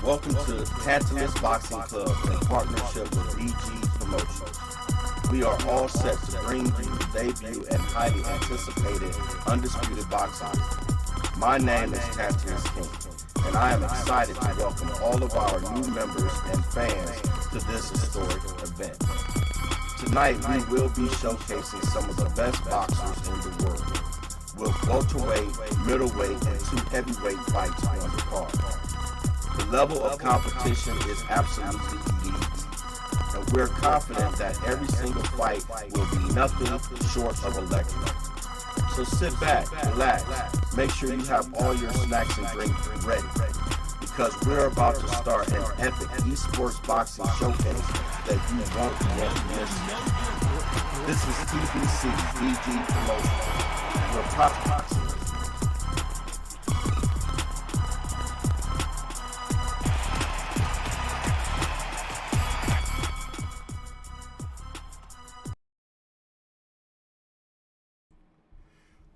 Welcome to Tantalus Boxing Club in partnership with VG Promotions. We are all set to bring you the debut and highly anticipated Undisputed boxing. My name is Tantalus King, and I am excited to welcome all of our new members and fans to this historic event. Tonight, we will be showcasing some of the best boxers in the world, with welterweight, middleweight, and 2 heavyweight fights on the card. The level of competition is absolutely elite, and we're confident that every single fight will be nothing short of electric. So sit back, relax, make sure you have all your snacks and drinks ready, because we're about to start an epic esports boxing showcase that you won't want to miss. This is TBC VG Promotions, your pop boxing.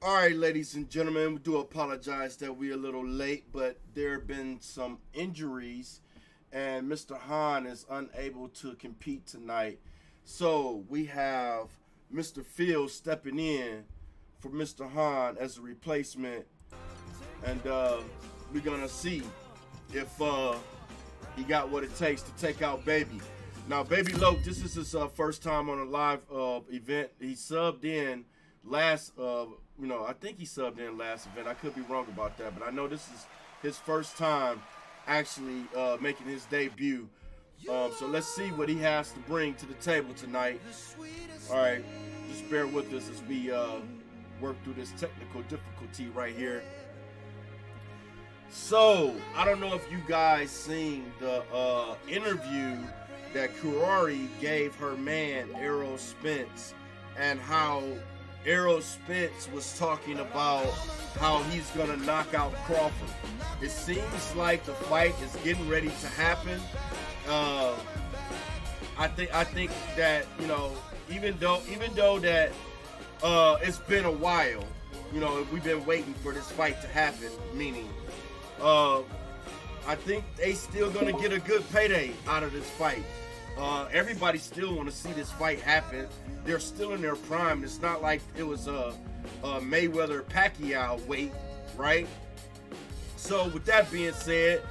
All right, ladies and gentlemen, we do apologize that we're a little late, but there have been some injuries, and Mr. Hahn is unable to compete tonight. So we have Mr. Fields stepping in for Mr. Hahn as a replacement, and we're gonna see if he got what it takes to take out Baby. Now, Baby Lope, this is his first time on a live event. He subbed in last I think he subbed in last event. I could be wrong about that, but I know this is his first time actually making his debut. So let's see what he has to bring to the table tonight. All right, just bear with us as we work through this technical difficulty right here. So I don't know if you guys seen the interview that Kurari gave her man Errol Spence, and how Errol Spence was talking about how he's gonna knock out Crawford. It seems like the fight is getting ready to happen. I think that, you know, even though that it's been a while, you know, we've been waiting for this fight to happen. Meaning, I think they still gonna get a good payday out of this fight. Everybody still want to see this fight happen. They're still in their prime. It's not like it was a Mayweather-Pacquiao weight, right? So with that being said,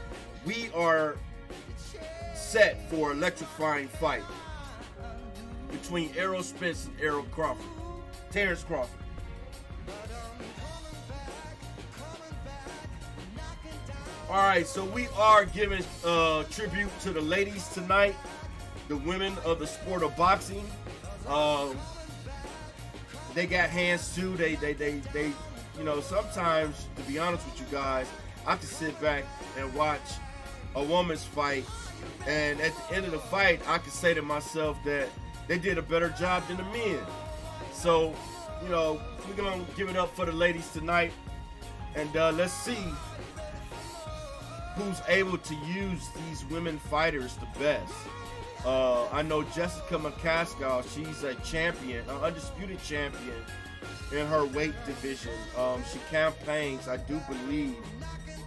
we are set for an electrifying fight between Errol Spence and Terrence Crawford. All right, so we are giving tribute to the ladies tonight, the women of the sport of boxing. They got hands too. They you know, sometimes, to be honest with you guys, I can sit back and watch a woman's fight And at the end of the fight, I could say to myself that they did a better job than the men. So, you know, we're going to give it up for the ladies tonight. And let's see who's able to use these women fighters the best. I know Jessica McCaskill, she's a champion, an undisputed champion in her weight division. She campaigns, I do believe,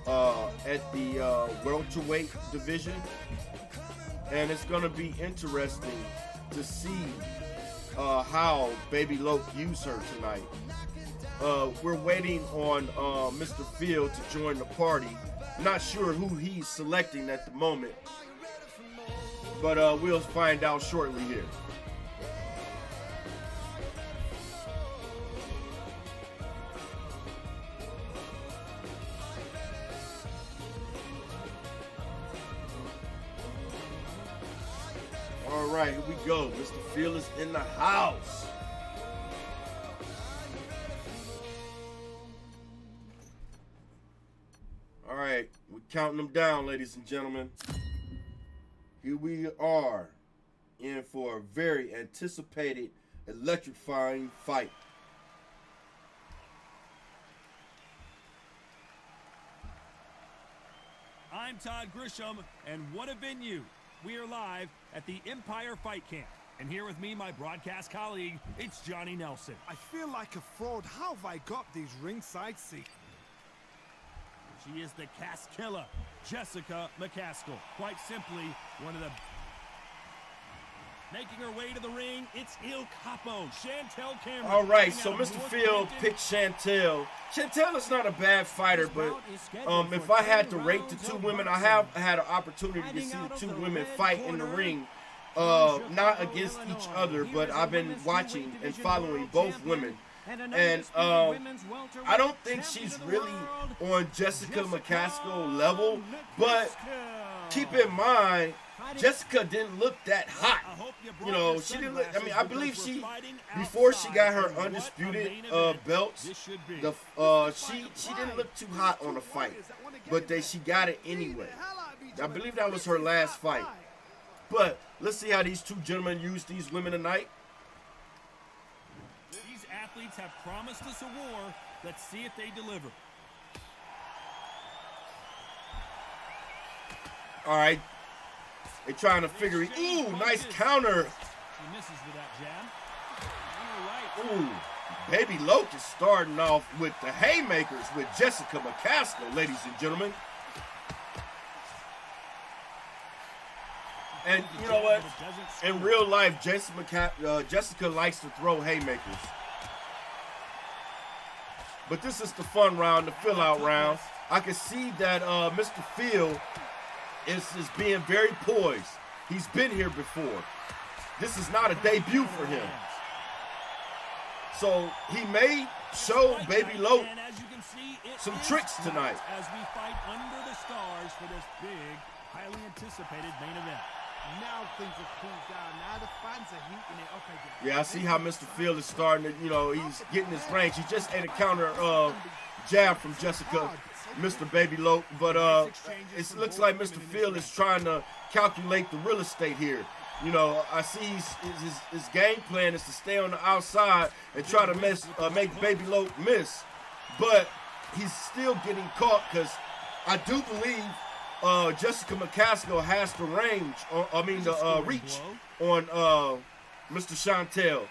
at the welterweight division. And it's going to be interesting to see how Baby Loke used her tonight. We're waiting on Mr. Field to join the party. Not sure who he's selecting at the moment, but we'll find out shortly here. All right, here we go. Mr. Field is in the house. All right, we're counting them down, ladies and gentlemen. Here we are in for a very anticipated, electrifying fight. I'm Todd Grisham, and what a venue. We are live at the Empire Fight Camp. And here with me, my broadcast colleague, it's Johnny Nelson. I feel like a fraud. How have I got these ringside seats? She is the cast killer, Jessica McCaskill. Quite simply, one of the... Making her way to the ring, it's Il Capo, Chantel Cameron. All right, so Mr. Field picked Chantel. Chantel is not a bad fighter, but if I had to rate the two women, I have had an opportunity to see the two women fight in the ring. Not against each other, but I've been watching and following both women. And I don't think she's really on Jessica McCaskill level, but keep in mind, Jessica didn't look that hot. You know, she didn't look, I mean, I believe she, before she got her Undisputed belts, she didn't look too hot on the fight, but she got it anyway. I believe that was her last fight. But let's see how these two gentlemen use these women tonight. These athletes have promised us a war. Let's see if they deliver. All right. They're trying to figure it. Ooh, nice counter. She misses with that jab. Ooh, Baby Loke is starting off with the haymakers with Jessica McCaskill, ladies and gentlemen. And you know what? In real life, Jessica likes to throw haymakers. But this is the fun round, the fill-out round. I can see that Mr. Field is being very poised. He's been here before. This is not a debut for him. So he may show Baby Loke some tricks tonight. As we fight under the stars for this big, highly anticipated main event. Now things have cooled down. Now the fans are heating it up again. Yeah, I see how Mr. Field is starting to, you know, he's getting his range. He just ate a counter jab from Jessica, Mr. Baby Loke, but it looks like Mr. Field is trying to calculate the real estate here. You know, I see his game plan is to stay on the outside and try to make Baby Loke miss, but he's still getting caught because I do believe Jessica McCaskill has the range, the reach on Mr. Chantel.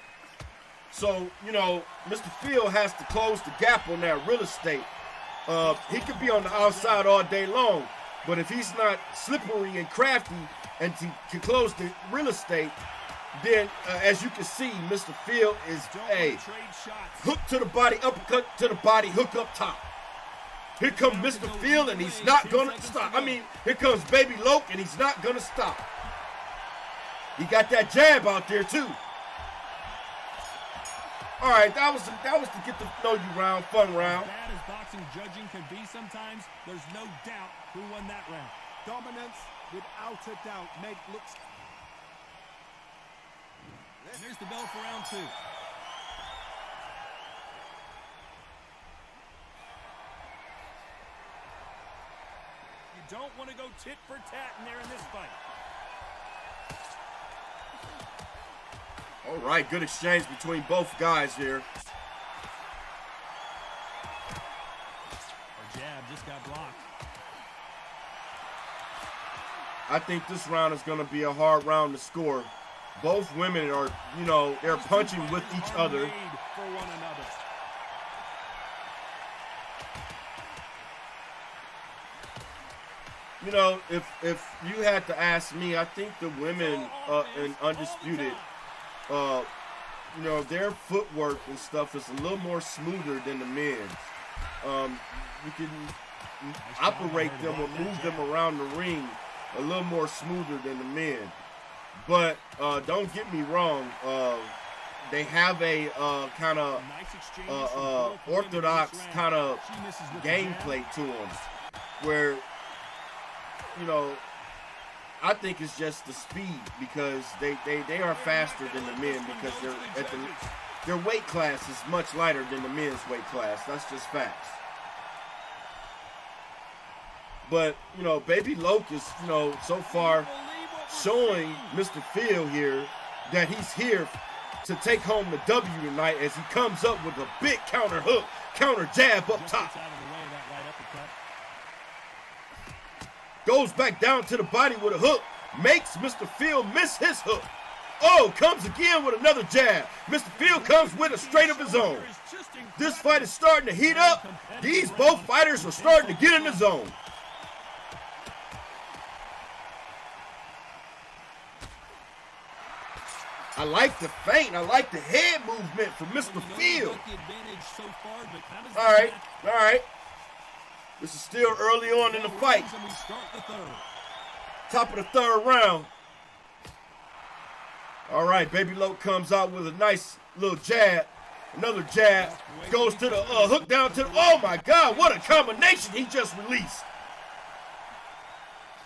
So, you know, Mr. Field has to close the gap on that real estate. He could be on the outside all day long, but if he's not slippery and crafty and he can close the real estate, then as you can see, Mr. Field is a hook to the body, uppercut to the body, hook up top. Here comes Mr. Field, and he's not going to stop. I mean, here comes Baby Loke, and he's not going to stop. He got that jab out there, too. All right, that was to get the know you round, fun round. As bad as boxing judging can be sometimes, there's no doubt who won that round. Dominance, without a doubt. Meg looks... And there's the bell for round two. You don't want to go tit for tat in there in this fight. All right, good exchange between both guys here. A jab just got blocked. I think this round is going to be a hard round to score. Both women are, you know, they're punching with each other. For one another. You know, if you had to ask me, I think the women in Undisputed, you know, their footwork and stuff is a little more smoother than the men's. You can operate them or move them around the ring a little more smoother than the men. But don't get me wrong, they have a kind of orthodox kind of gameplay to them, where, you know, I think it's just the speed, because they are faster than the men, because their weight class is much lighter than the men's weight class. That's just facts. But, you know, Baby Loke is, you know, so far showing Mr. Phil here that he's here to take home the W tonight, as he comes up with a big counter hook, counter jab up top. Goes back down to the body with a hook, makes Mr. Phil miss his hook. Oh, comes again with another jab. Mr. Phil comes with a straight of his own. This fight is starting to heat up. These both fighters are starting to get in the zone. I like the feint. I like the head movement from Mr. Phil. All right. This is still early on in the fight. Top of the third round. All right, Baby Loke comes out with a nice little jab. Another jab. Goes to the hook down to the... Oh, my God. What a combination he just released.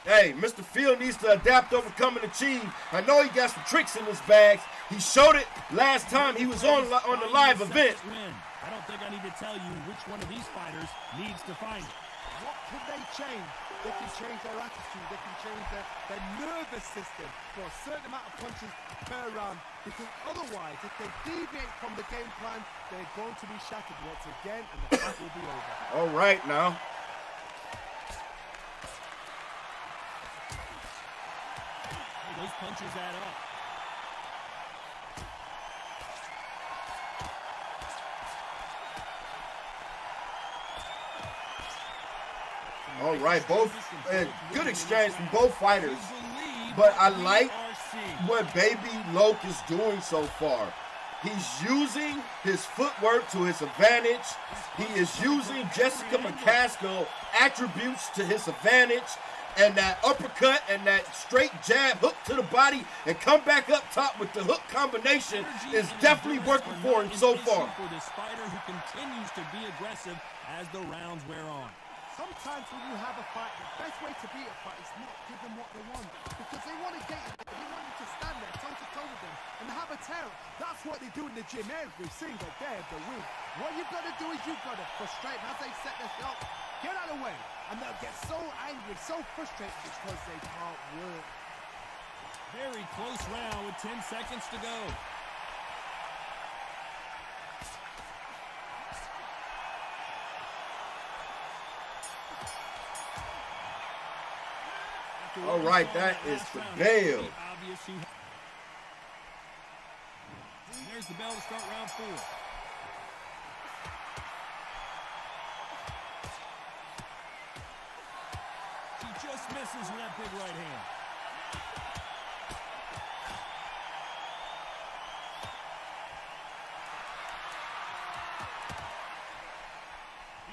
Hey, Mr. Phil needs to adapt, overcome, and achieve. I know he got some tricks in his bags. He showed it last time he was on the live event. I don't think I need to tell you which one of these fighters needs to find it. What can they change? They can change their attitude. They can change their nervous system for a certain amount of punches per round. Because otherwise, if they deviate from the game plan, they're going to be shattered once again, and the fight will be over. All right, now. Those punches add up. All right, both good exchange from both fighters. But I like what Baby Loke is doing so far. He's using his footwork to his advantage. He is using Jessica McCaskill attributes to his advantage. And that uppercut and that straight jab hook to the body and come back up top with the hook combination is definitely working for him so far. For this fighter who continues to be aggressive as the rounds wear on. Sometimes when you have a fight, the best way to beat a fight is not give them what they want. Because they want to get you, they want you to stand there toe-to-toe with them and have a terror. That's what they do in the gym every single day of the week. What you've got to do is you've got to frustrate them as they set their shot. Get out of the way. And they'll get so angry, so frustrated because they can't work. Very close round with 10 seconds to go. All right, that is the bell. There's the bell to start round 4. She just misses with that big right hand.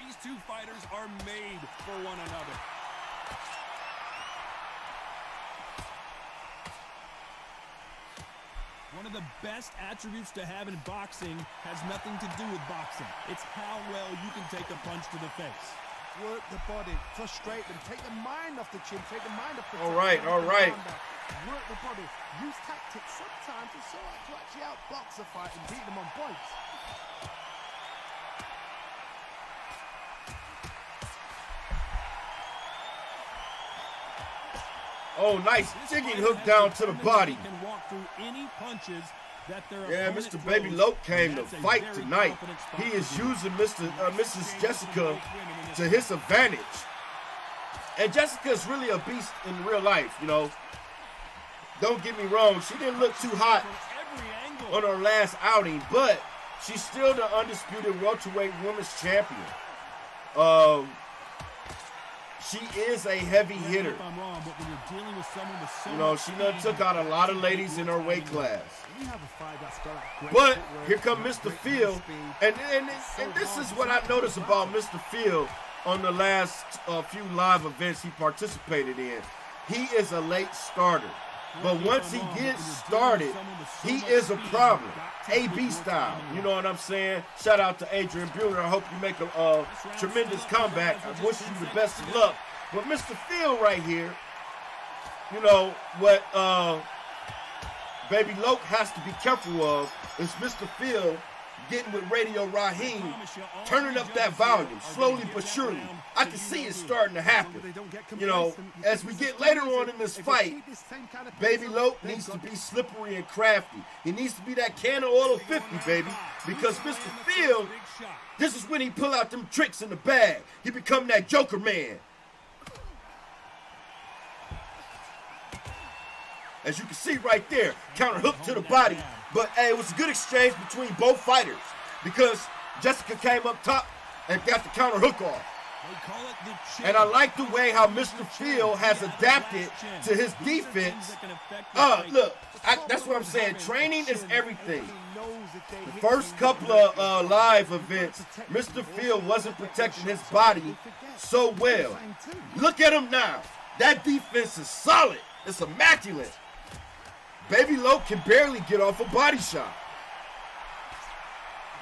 These two fighters are made for one another. One of the best attributes to have in boxing has nothing to do with boxing. It's how well you can take a punch to the face. Work the body, frustrate them, take the mind off the chin, take the mind off the All right. Work the body, use tactics sometimes to actually outbox a fight and beat them on points. Oh, nice digging hook down to the body. Can walk through any punches Yeah, Mr. Baby Loke came to fight tonight. He is using Mrs. Jessica to his advantage. And Jessica's really a beast in real life, you know. Don't get me wrong, she didn't look too hot on her last outing, but she's still the undisputed welterweight women's champion. She is a heavy hitter. You know, she done took out a lot of ladies in her weight class. But here come Mr. Field, and this is what I noticed about Mr. Field on the last few live events he participated in. He is a late starter, but once he gets started, he is a problem. AB style, you know what I'm saying? Shout out to Adrian Buehler. I hope you make a tremendous comeback. I wish you the best of luck. But Mr. Field right here, you know, what Baby Loke has to be careful of is Mr. Field getting with Radio Raheem, turning up that volume, slowly but surely. I can see it starting to happen. You know, as we get later on in this fight, Baby Loke needs to be slippery and crafty. He needs to be that can of oil 50, baby, because Mr. Field, this is when he pull out them tricks in the bag. He become that Joker man. As you can see right there, counter hook to the body. But hey, it was a good exchange between both fighters because Jessica came up top and got the counter hook off. And I like the way how Mr. Field has adapted to his defense. Look, that's what I'm saying. Training is everything. The first couple of live events, Mr. Field wasn't protecting his body so well. Look at him now. That defense is solid. It's immaculate. Baby Loke can barely get off a body shot.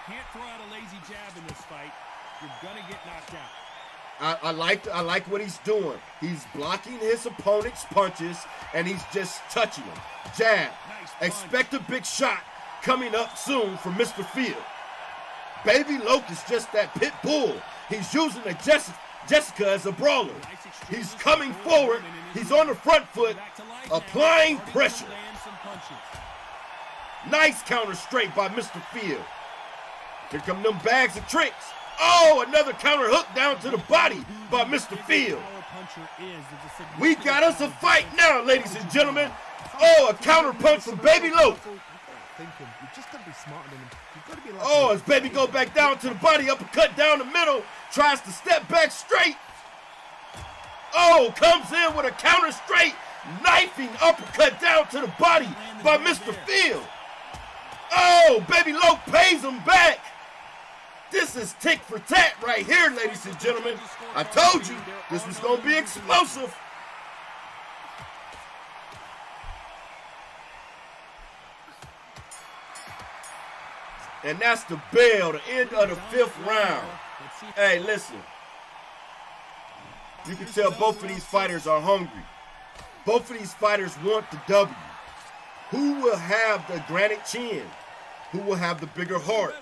Can't throw out a lazy jab in this fight. You're gonna get knocked out. I like what he's doing. He's blocking his opponent's punches and he's just touching them. Jab. Expect a big shot coming up soon from Mr. Field. Baby Loke is just that pit bull. He's using a Jessica as a brawler. He's coming forward. He's on the front foot, applying pressure. Nice counter straight by Mr. Field. Here come them bags of tricks. Oh, another counter hook down to the body by Mr. Field. We got us a fight now, ladies and gentlemen. Oh, a counter punch from Baby Loke. Oh, as Baby go back down to the body, uppercut down the middle, tries to step back straight. Oh, comes in with a counter straight, knifing uppercut down to the body by Mr. Field. Oh, Baby Loke pays him back. This is tick for tat right here, ladies and gentlemen. I told you this was going to be explosive. And that's the bell, the end of the 5th round. Hey, listen. You can tell both of these fighters are hungry. Both of these fighters want the W. Who will have the granite chin? Who will have the bigger heart?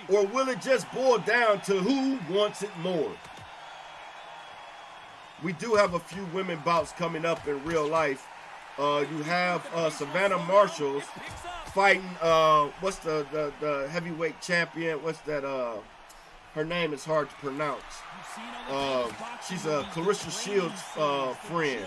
Or will it just boil down to who wants it more? We do have a few women bouts coming up in real life. You have Savannah Marshall fighting, what's the heavyweight champion? What's that? Her name is hard to pronounce. She's a Clarissa Shields friend.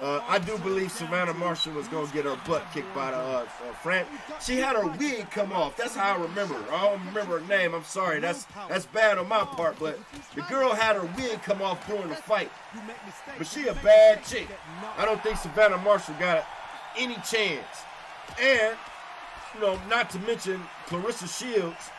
I do believe Savannah Marshall was going to get her butt kicked by the friend. She had her wig come off. That's how I remember her. I don't remember her name. I'm sorry. That's bad on my part. But the girl had her wig come off during the fight. But she a bad chick. I don't think Savannah Marshall got any chance. And, you know, not to mention Clarissa Shields.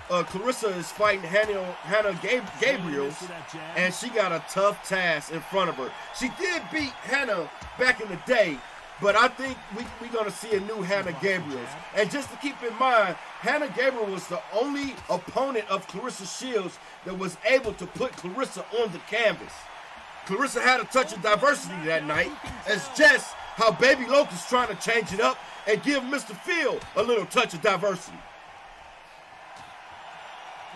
Clarissa is fighting Hannah Gabriels, and she got a tough task in front of her. She did beat Hannah back in the day, but I think we're going to see a new Hannah Gabriels. And just to keep in mind, Hannah Gabriel was the only opponent of Clarissa Shields that was able to put Clarissa on the canvas. Clarissa had a touch of diversity that night. It's just how Baby Loke is trying to change it up and give Mr. Field a little touch of diversity.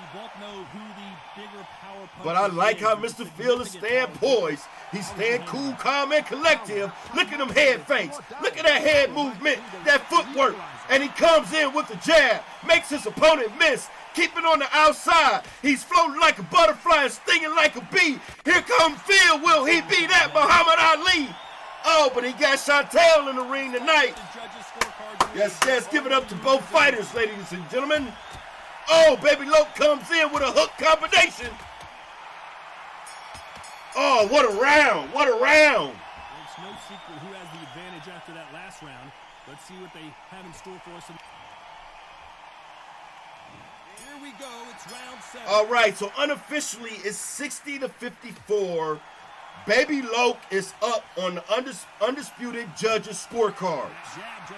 We both know who the bigger power puncher But I like is. how Mr. Field is staying poised. He's staying cool, calm, and collective. Look at him head fakes. Look at that head movement, that footwork. And he comes in with the jab, makes his opponent miss. Keeping on the outside. He's floating like a butterfly and stinging like a bee. Here comes Field. Will he be that Muhammad Ali? Oh, but he got Chantel in the ring tonight. Yes, yes, give it up to both fighters, ladies and gentlemen. Oh, Baby Loke comes in with a hook combination. Oh, what a round. What a round. It's no secret who has the advantage after that last round. Let's see what they have in store for us. Here we go. It's round 7. All right, so unofficially it's 60-54. Baby Loke is up on the undisputed judges' scorecards.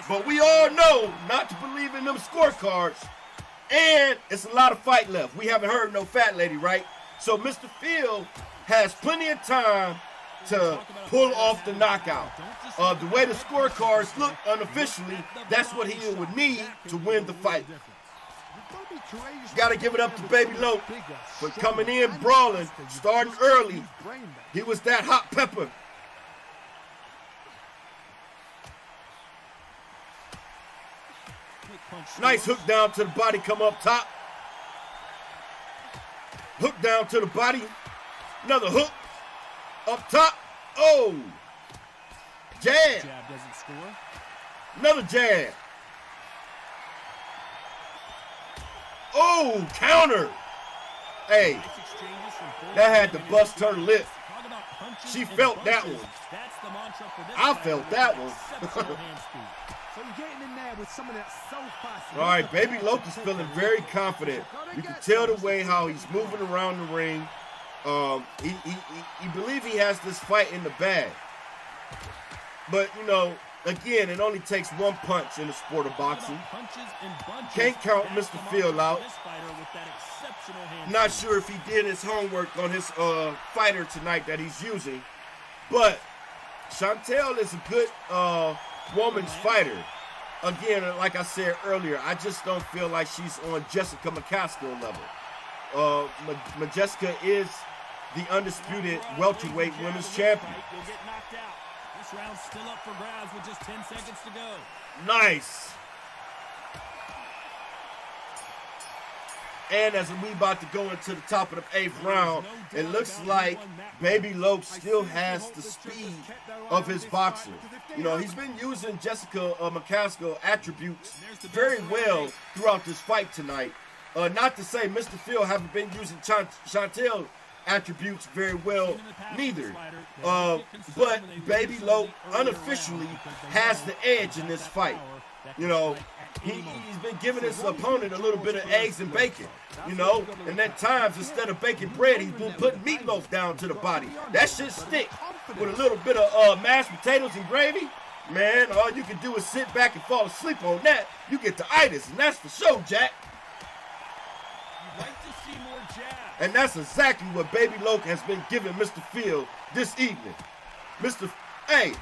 But we all know not to believe in them scorecards. And it's a lot of fight left. We haven't heard no fat lady, right? So Mr. Field has plenty of time to pull off the knockout. The way the scorecards look unofficially, that's what he would need to win the fight. Got to give it up to Baby Loke for coming in brawling, starting early. He was that hot pepper. Nice hook down to the body, come up top. Hook down to the body. Another hook up top. Oh, jab. Jab doesn't score. Another jab. Oh, counter. Hey, that had to bust her lip. She felt that one. I felt that one. So you're getting in there with someone that's so fast. All right, Baby Loke is feeling very confident. You can tell the way how he's moving around the ring. He believes he has this fight in the bag. But, you know, again, it only takes one punch in the sport of boxing. Can't count Mr. Field out. Not sure if he did his homework on his fighter tonight that he's using. But Chantel is a good woman's fighter. Again, like I said earlier, I just don't feel like she's on Jessica McCaskill level. Jessica is the undisputed welterweight women's champion. This round's still up for grabs with just 10 seconds to go. Nice. And as we about to go into the top of the 8th round, it looks like Baby Loke still has the speed of his boxer. You know, he's been using Jessica McCaskill attributes very well throughout this fight tonight. Not to say Mr. Field haven't been using Chantel attributes very well neither. But Baby Loke unofficially has the edge in this fight. You know, he's been giving his opponent a little bit of eggs and bacon, you know, and at times instead of baking bread, he's been putting meatloaf down to the body. That shit stick with a little bit of mashed potatoes and gravy. Man, all you can do is sit back and fall asleep on that. You get the itis, and that's for sure, Jack. You'd like to see more jabs. And that's exactly what Baby Loke has been giving Mr. Field this evening. Hey,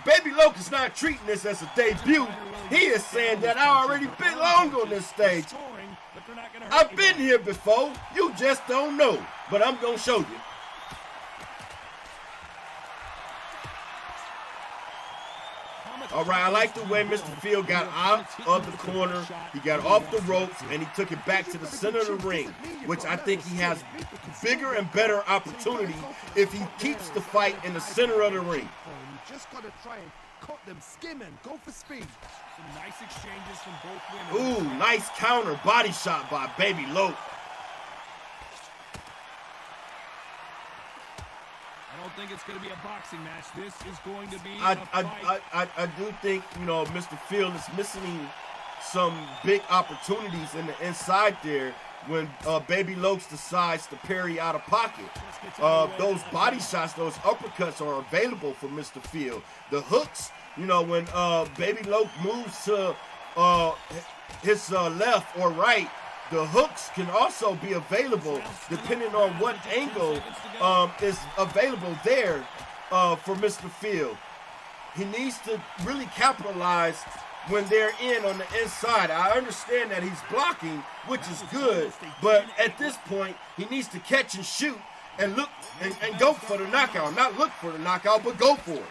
Baby Loke is not treating this as a debut. He is saying that I already belong on this stage. I've been here before. You just don't know. But I'm going to show you. All right, I like the way Mr. Field got out of the corner. He got off the ropes, and he took it back to the center of the ring, which I think he has bigger and better opportunity if he keeps the fight in the center of the ring. You just got to try and cut them, skim and go for speed. Some nice exchanges from both women. Ooh, nice counter body shot by Baby Loke. I don't think it's going to be a boxing match. This is going to be a fight. I do think, you know, Mr. Field is missing some big opportunities in the inside there when Baby Loke decides to parry out of pocket. Those body shots, those uppercuts are available for Mr. Field. The hooks, you know, when Baby Loke moves to his left or right, the hooks can also be available depending on what angle is available there for Mr. Field. He needs to really capitalize when they're in on the inside. I understand that he's blocking, which is good, but at this point, he needs to catch and shoot and look and go for the knockout. Not look for the knockout, but go for it.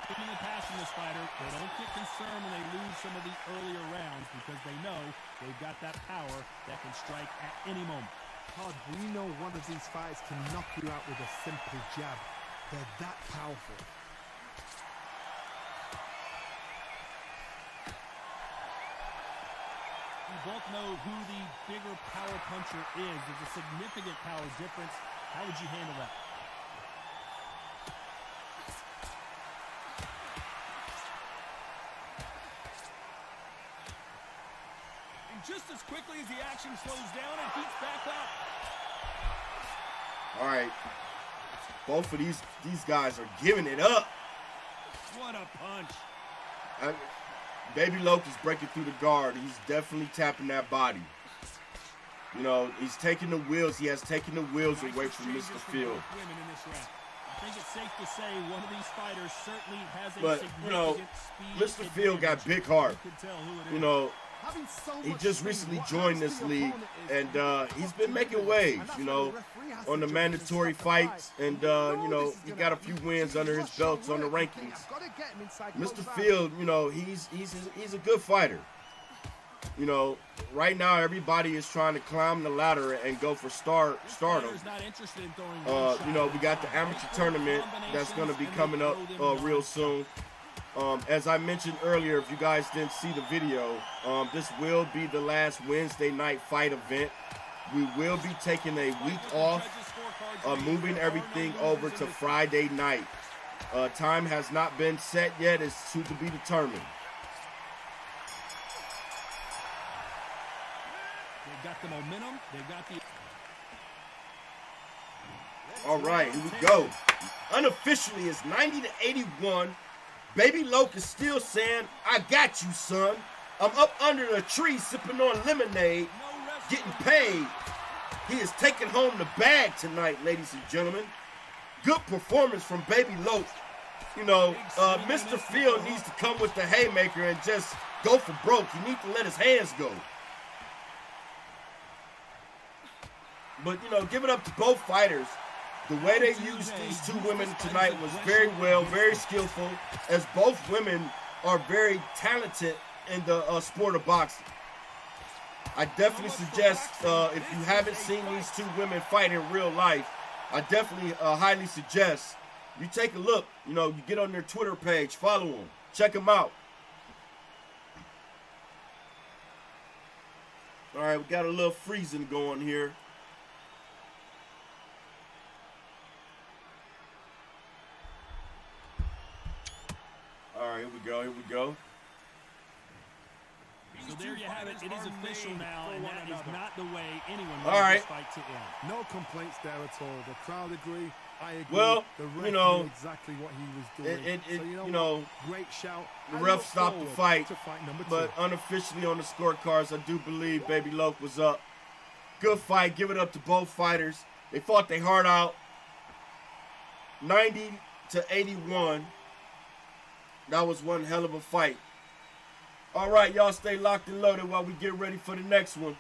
Sticking the pass from this fighter, they don't get concerned when they lose some of the earlier rounds because they know they've got that power that can strike at any moment. Todd, we know one of these fighters can knock you out with a simple jab. They're that powerful. We both know who the bigger power puncher is. There's a significant power difference. How would you handle that? And just as quickly as the action slows down, it heats back up. All right. Both of these guys are giving it up. What a punch. Baby Loke is breaking through the guard. He's definitely tapping that body. You know, he's taking the wheels. He has taken the wheels away from Mr. Field. I think it's safe to say one of these fighters certainly has a But, you know, Mr. Field got big heart. You know, he just recently joined this league, and he's been making waves, you know, on the mandatory fights, and, you know, he got a few wins under his belts on the rankings. Mr. Field, you know, he's a good fighter. You know, right now everybody is trying to climb the ladder and go for stardom. You know, we got the amateur tournament that's going to be coming up real soon. As I mentioned earlier, if you guys didn't see the video, this will be the last Wednesday night fight event. We will be taking a week off, moving everything over to Friday night. Time has not been set yet. It's to be determined. They've got the momentum. They've got the... All right, here we go. Unofficially, it's 90-81. Baby Loke is still saying, I got you, son. I'm up under the tree sipping on lemonade, getting paid. He is taking home the bag tonight, ladies and gentlemen. Good performance from Baby Loke. You know, Mr. Field needs to come with the haymaker and just go for broke. He needs to let his hands go. But, you know, give it up to both fighters. The way they used these two women tonight was very well, very skillful, as both women are very talented in the sport of boxing. I definitely suggest, if you haven't seen these two women fight in real life, I definitely highly suggest you take a look. You know, you get on their Twitter page, follow them, check them out. All right, we got a little freezing going here. All right, here we go, here we go. So there you have it. It is official now, and that is not the way anyone wants this fight to end. No complaints there at all. The crowd agree. I agree. Well, the ref you know, knew exactly what he was doing. So, you know, great shout. The ref stopped the fight, but unofficially on the scorecards, I do believe Baby Loke was up. Good fight. Give it up to both fighters. They fought their heart out. 90-81. That was one hell of a fight. All right, y'all stay locked and loaded while we get ready for the next one.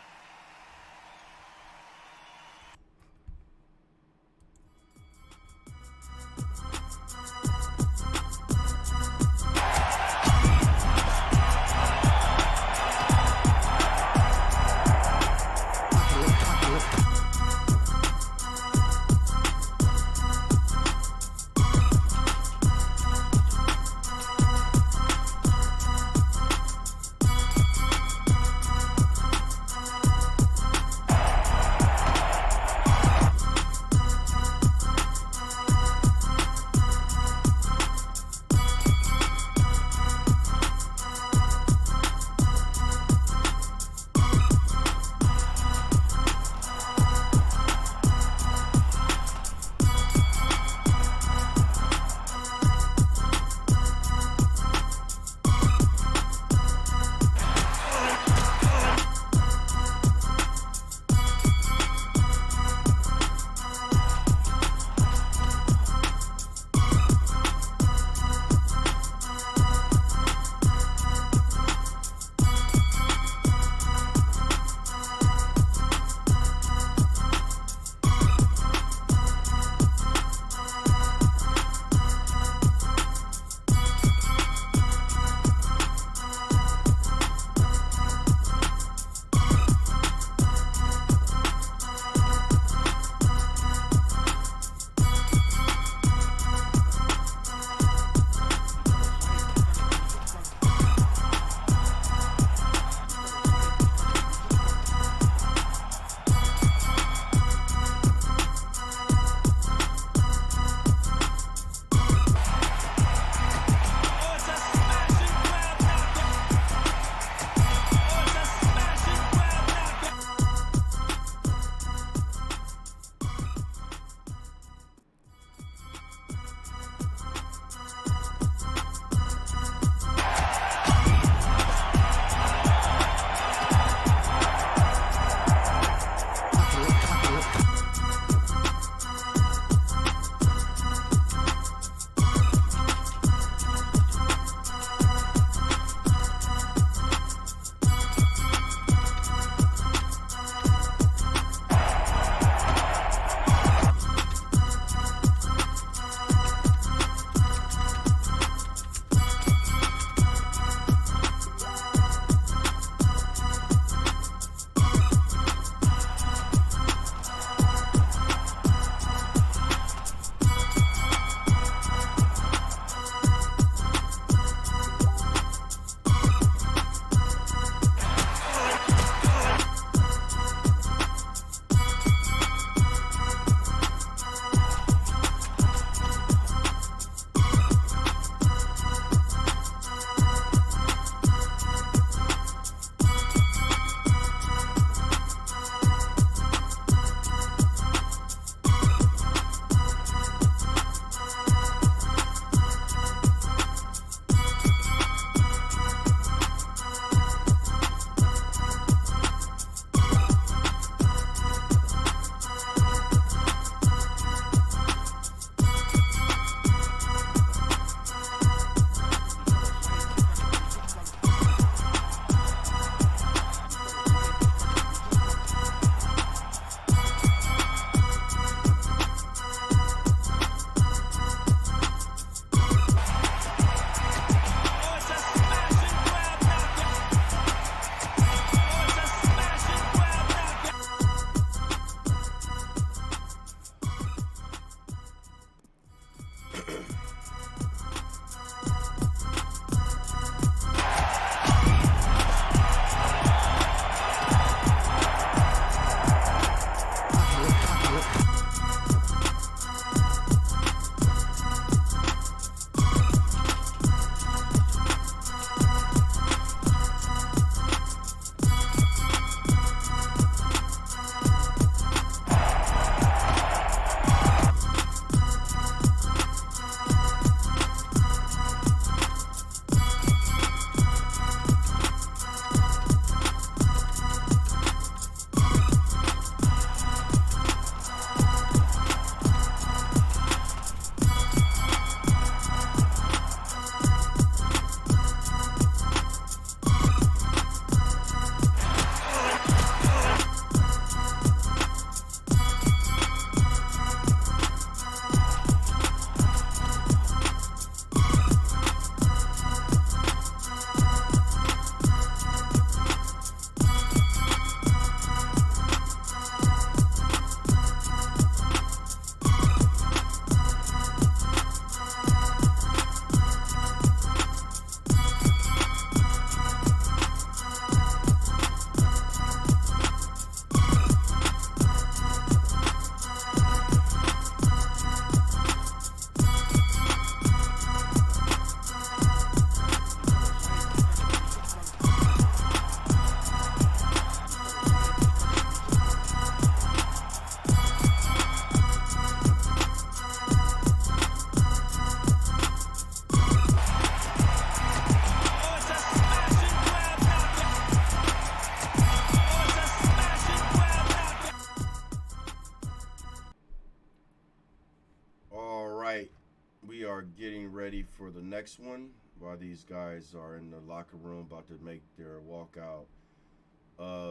next one while these guys are in the locker room about to make their walkout.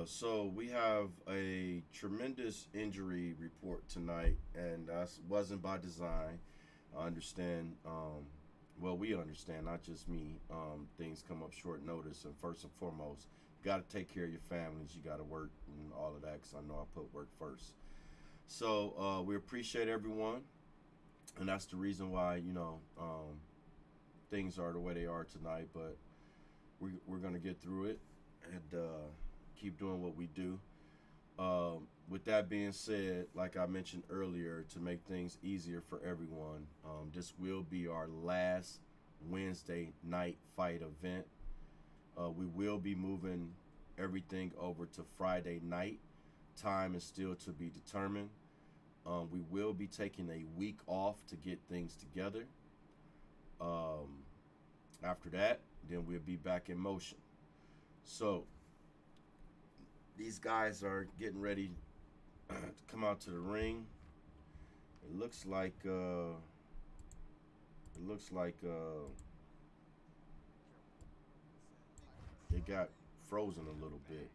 So we have a tremendous injury report tonight, and that wasn't by design. I understand. Well, we understand, not just me. Things come up short notice, and first and foremost, you got to take care of your families. You got to work and all of that, because I know I put work first. So we appreciate everyone, and that's the reason why, things are the way they are tonight. But we're going to get through it and keep doing what we do. With that being said, like I mentioned earlier, to make things easier for everyone, this will be our last Wednesday night fight event. We will be moving everything over to Friday night. Time is still to be determined. We will be taking a week off to get things together. After that, then we'll be back in motion. So these guys are getting ready to come out to the ring. It looks like it got frozen a little bit.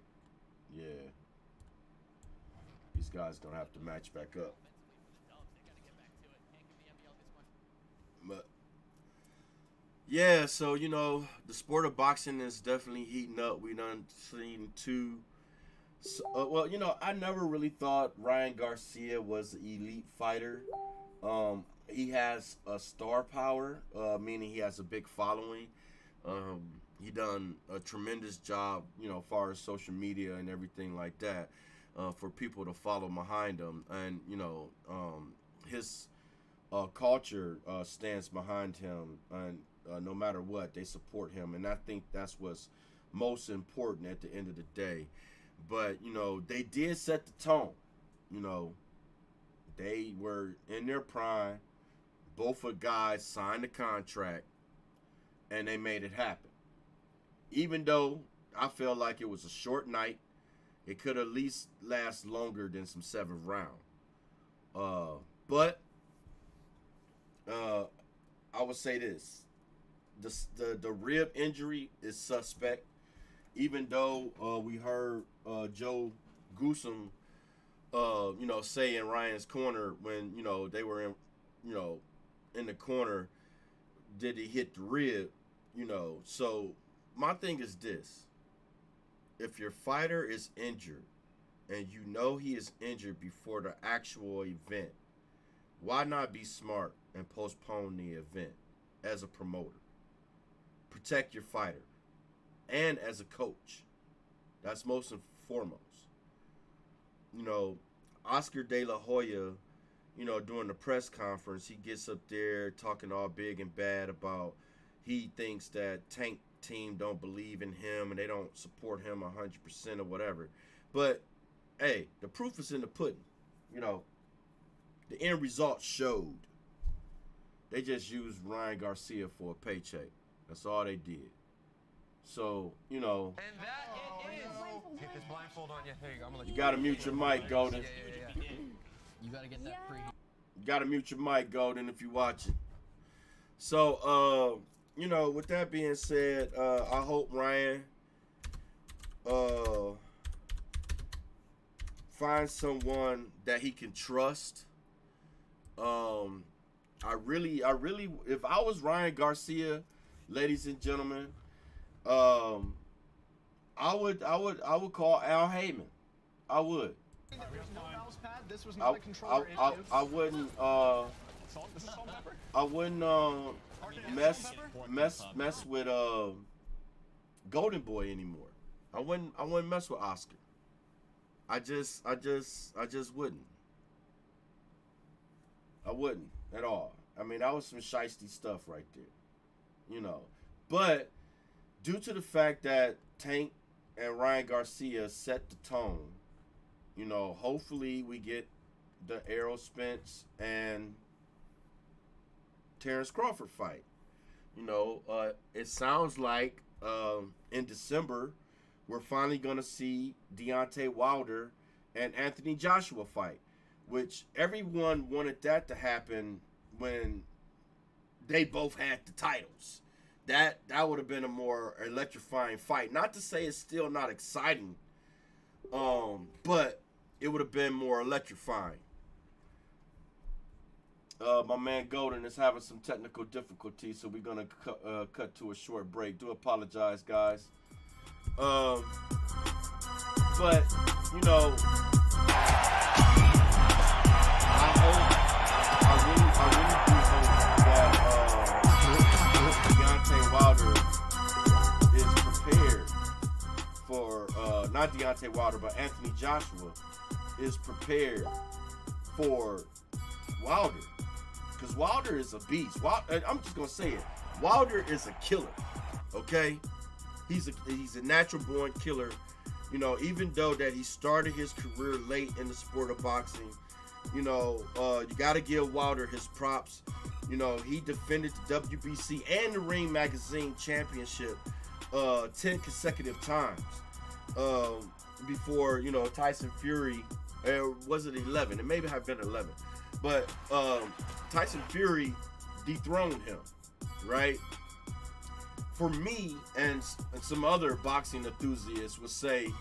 Yeah. These guys gonna have to match back up. But yeah, so the sport of boxing is definitely heating up. We done seen two. Well, I never really thought Ryan Garcia was an elite fighter. He has a star power, meaning he has a big following. He done a tremendous job, as far as social media and everything like that, for people to follow behind him. And, his culture stands behind him, and no matter what, they support him. And I think that's what's most important at the end of the day. But, they did set the tone. They were in their prime. Both of guys signed the contract, and they made it happen. Even though I felt like it was a short night, it could at least last longer than some 7th round. But I would say this. The rib injury is suspect. Even though we heard Joe Gruesome, say in Ryan's corner when, they were in the corner, did he hit the rib, So my thing is this. If your fighter is injured and he is injured before the actual event, why not be smart and postpone the event as a promoter? Protect your fighter. And as a coach, that's most and foremost. Oscar De La Hoya, during the press conference, he gets up there talking all big and bad about he thinks that Tank team don't believe in him and they don't support him 100% or whatever. But, hey, the proof is in the pudding. The end result showed. They just used Ryan Garcia for a paycheck. That's all they did. So, And that it is. Get this blindfold on you. There you go. I'm gonna let you gotta mute your mic, Golden. Yeah. You gotta get that free. You gotta mute your mic, Golden, if you watching. So, with that being said, I hope Ryan finds someone that he can trust. I really, if I was Ryan Garcia, ladies and gentlemen, I would call Al Heyman. I would. This was not a controller issue. I wouldn't. This is salt and pepper? I wouldn't mess with Golden Boy anymore. I wouldn't mess with Oscar. I just wouldn't. I wouldn't at all. I mean, that was some shiesty stuff right there. But due to the fact that Tank and Ryan Garcia set the tone, hopefully we get the Errol Spence and Terrence Crawford fight. It sounds like in December we're finally going to see Deontay Wilder and Anthony Joshua fight, which everyone wanted that to happen when they both had the titles. that would have been a more electrifying fight. Not to say it's still not exciting, but it would have been more electrifying. My man Golden is having some technical difficulties, so we're gonna cut to a short break. Do apologize, guys. But you know, I really do hope that Deontay Wilder is prepared for not Deontay Wilder, but Anthony Joshua is prepared for Wilder. Because Wilder is a beast. I'm just gonna say it. Wilder is a killer. Okay, he's a natural born killer. You know, even though that he started his career late in the sport of boxing, you know, you got to give Wilder his props. You know, he defended the WBC and the Ring Magazine Championship 10 consecutive times before, you know, Tyson Fury. Was it 11? It may have been 11. But Tyson Fury dethroned him, right? For me and some other boxing enthusiasts would say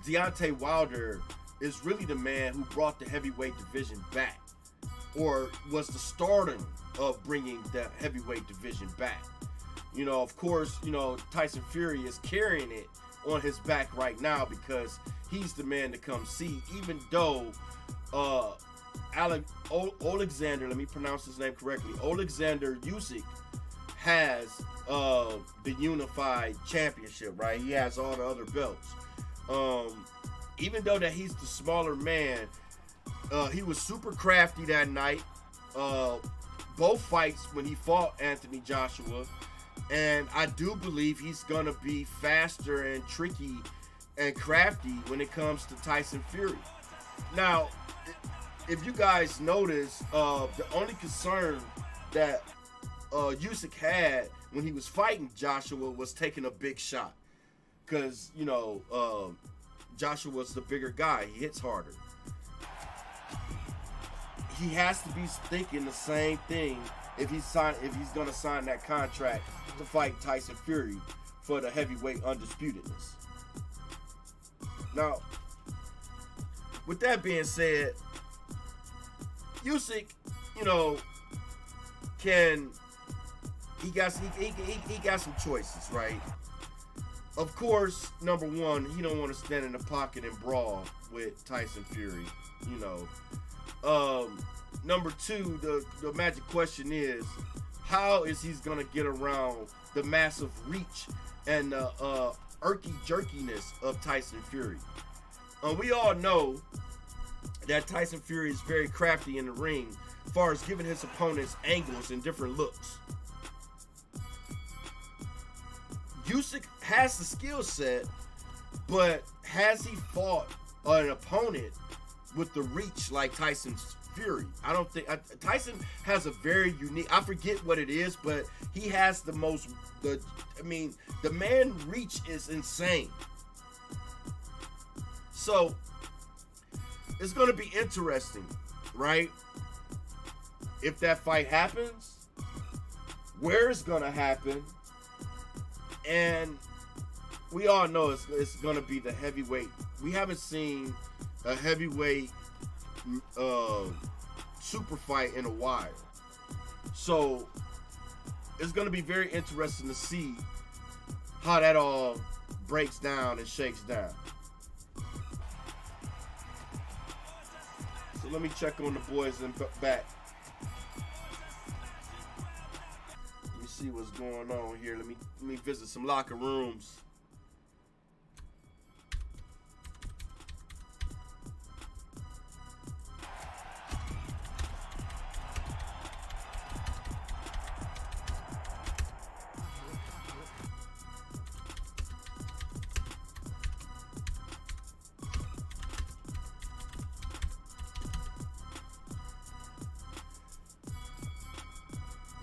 Deontay Wilder is really the man who brought the heavyweight division back, or was the stardom of bringing the heavyweight division back. You know, of course, you know, Tyson Fury is carrying it on his back right now because he's the man to come see, even though Alexander, let me pronounce his name correctly, Alexander Usyk has the unified championship, right? He has all the other belts. Even though that he's the smaller man, he was super crafty that night. Both fights when he fought Anthony Joshua, and I do believe he's gonna be faster and tricky and crafty when it comes to Tyson Fury. Now, if you guys notice, the only concern that Usyk had when he was fighting Joshua was taking a big shot, because you know Joshua's the bigger guy. He hits harder. He has to be thinking the same thing if he's gonna sign that contract to fight Tyson Fury for the heavyweight undisputedness. Now, with that being said, Usyk, you know, he got some choices, right? Of course, number one, he don't want to stand in the pocket and brawl with Tyson Fury, you know. Number two, the magic question is, how is he gonna get around the massive reach and the jerkiness of Tyson Fury? We all know that Tyson Fury is very crafty in the ring as far as giving his opponents angles and different looks. Usyk has the skill set, but has he fought an opponent with the reach like Tyson Fury? I don't think Tyson has a very unique, I forget what it is, but he has the man reach is insane. So it's going to be interesting, right? If that fight happens, where it's going to happen, and we all know it's going to be the heavyweight. We haven't seen a heavyweight super fight in a while. So it's going to be very interesting to see how that all breaks down and shakes down. So let me check on the boys in back. Let me see what's going on here. Let me visit some locker rooms.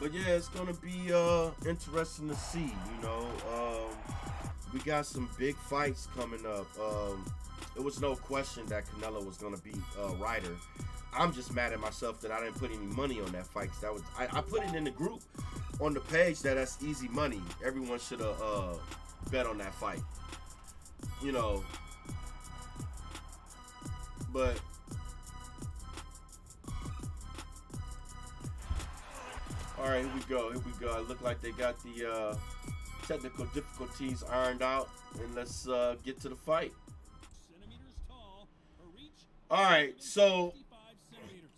But yeah, it's gonna be interesting to see. You know, we got some big fights coming up. It was no question that Canelo was gonna beat Ryder. I'm just mad at myself that I didn't put any money on that fight. 'Cause I put it in the group, on the page that that's easy money. Everyone should have bet on that fight. You know. But all right, here we go. Here we go. It looked like they got the technical difficulties ironed out, and let's get to the fight. All right, so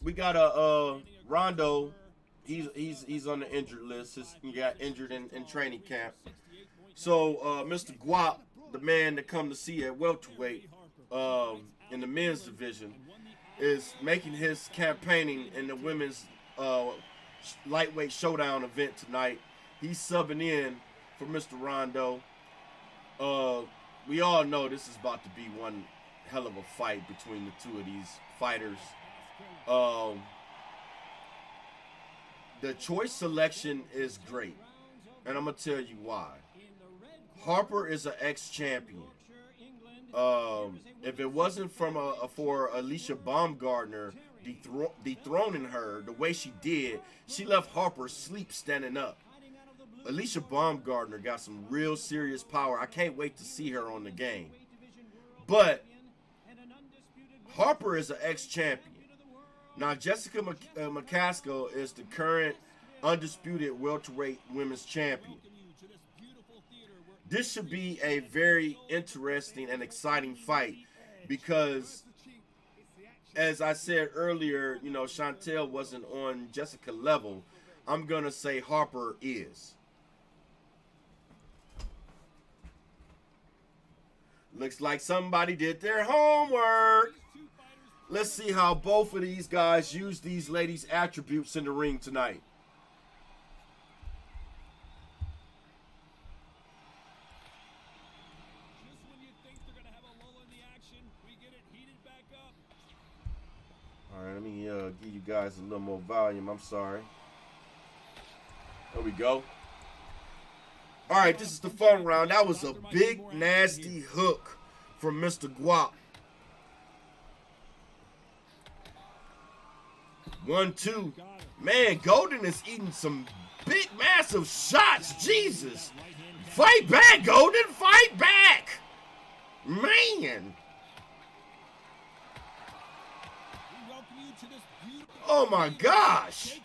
we got a Rondo. He's on the injured list. He got injured in training camp. So Mr. Guap, the man that come to see at welterweight in the men's division, is making his campaigning in the women's lightweight showdown event tonight. He's subbing in for Mr. Rondo. We all know this is about to be one hell of a fight between the two of these fighters. The choice selection is great, and I'm gonna tell you why. Harper is an ex-champion. If it wasn't for Alicia Baumgardner dethroning her the way she did, she left Harper sleep standing up. Alicia Baumgardner got some real serious power. I can't wait to see her on the game. But Harper is an ex-champion. Now, Jessica McCaskill is the current undisputed welterweight women's champion. This should be a very interesting and exciting fight because, as I said earlier, you know, Chantel wasn't on Jessica level. I'm going to say Harper is. Looks like somebody did their homework. Let's see how both of these guys use these ladies' attributes in the ring tonight. All right, let me give you guys a little more volume. I'm sorry. There we go. All right, this is the fun round. That was a big, nasty hook from Mr. Guap. 1-2. Man, Golden is eating some big, massive shots. Jesus. Fight back, Golden. Fight back. Man. Oh, my gosh.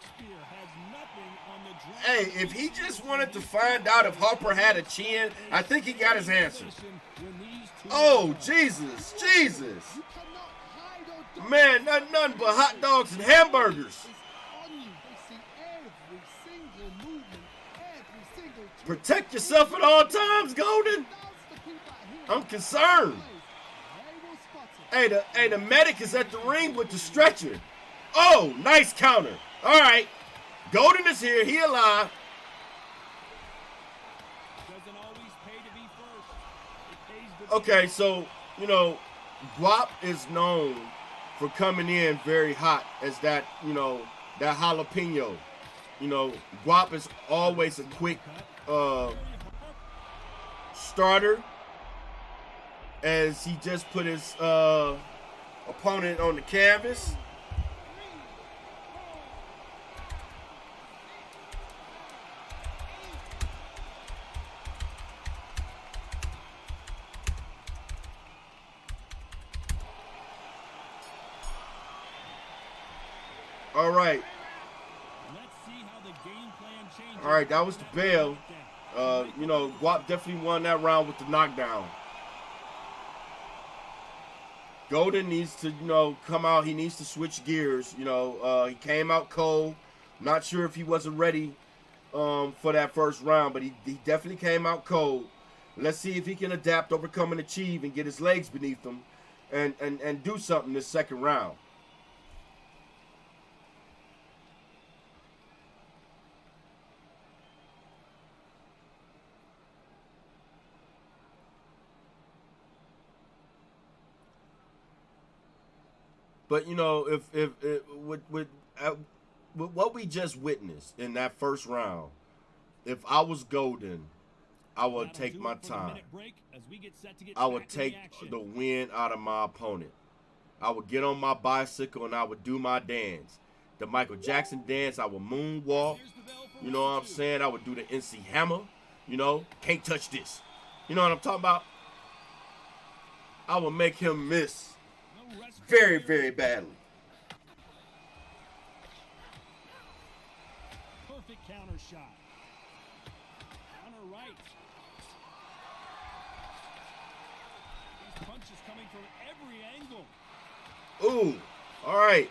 Hey, if he just wanted to find out if Harper had a chin, I think he got his answer. Oh, Jesus. Jesus. Man, nothing but hot dogs and hamburgers. Protect yourself at all times, Golden. I'm concerned. Hey, the medic is at the ring with the stretcher. Oh, nice counter. All right. Golden is here. He alive. Okay, so, you know, Guap is known for coming in very hot as that, you know, that jalapeno. You know, Guap is always a quick starter, as he just put his opponent on the canvas. All right. All right, that was the bell. You know, Guap definitely won that round with the knockdown. Golden needs to, you know, come out. He needs to switch gears. You know, he came out cold. Not sure if he wasn't ready for that first round, but he definitely came out cold. Let's see if he can adapt, overcome, and achieve, and get his legs beneath him and do something this second round. But, you know, with what we just witnessed in that first round, if I was Golden, I would take my time. I would take the win out of my opponent. I would get on my bicycle and I would do my dance. The Michael Jackson dance, I would moonwalk. You know what I'm saying? I would do the NC Hammer. You know, can't touch this. You know what I'm talking about? I would make him miss very, very badly. Perfect counter shot. Counter right. These punches coming from every angle. Ooh, all right.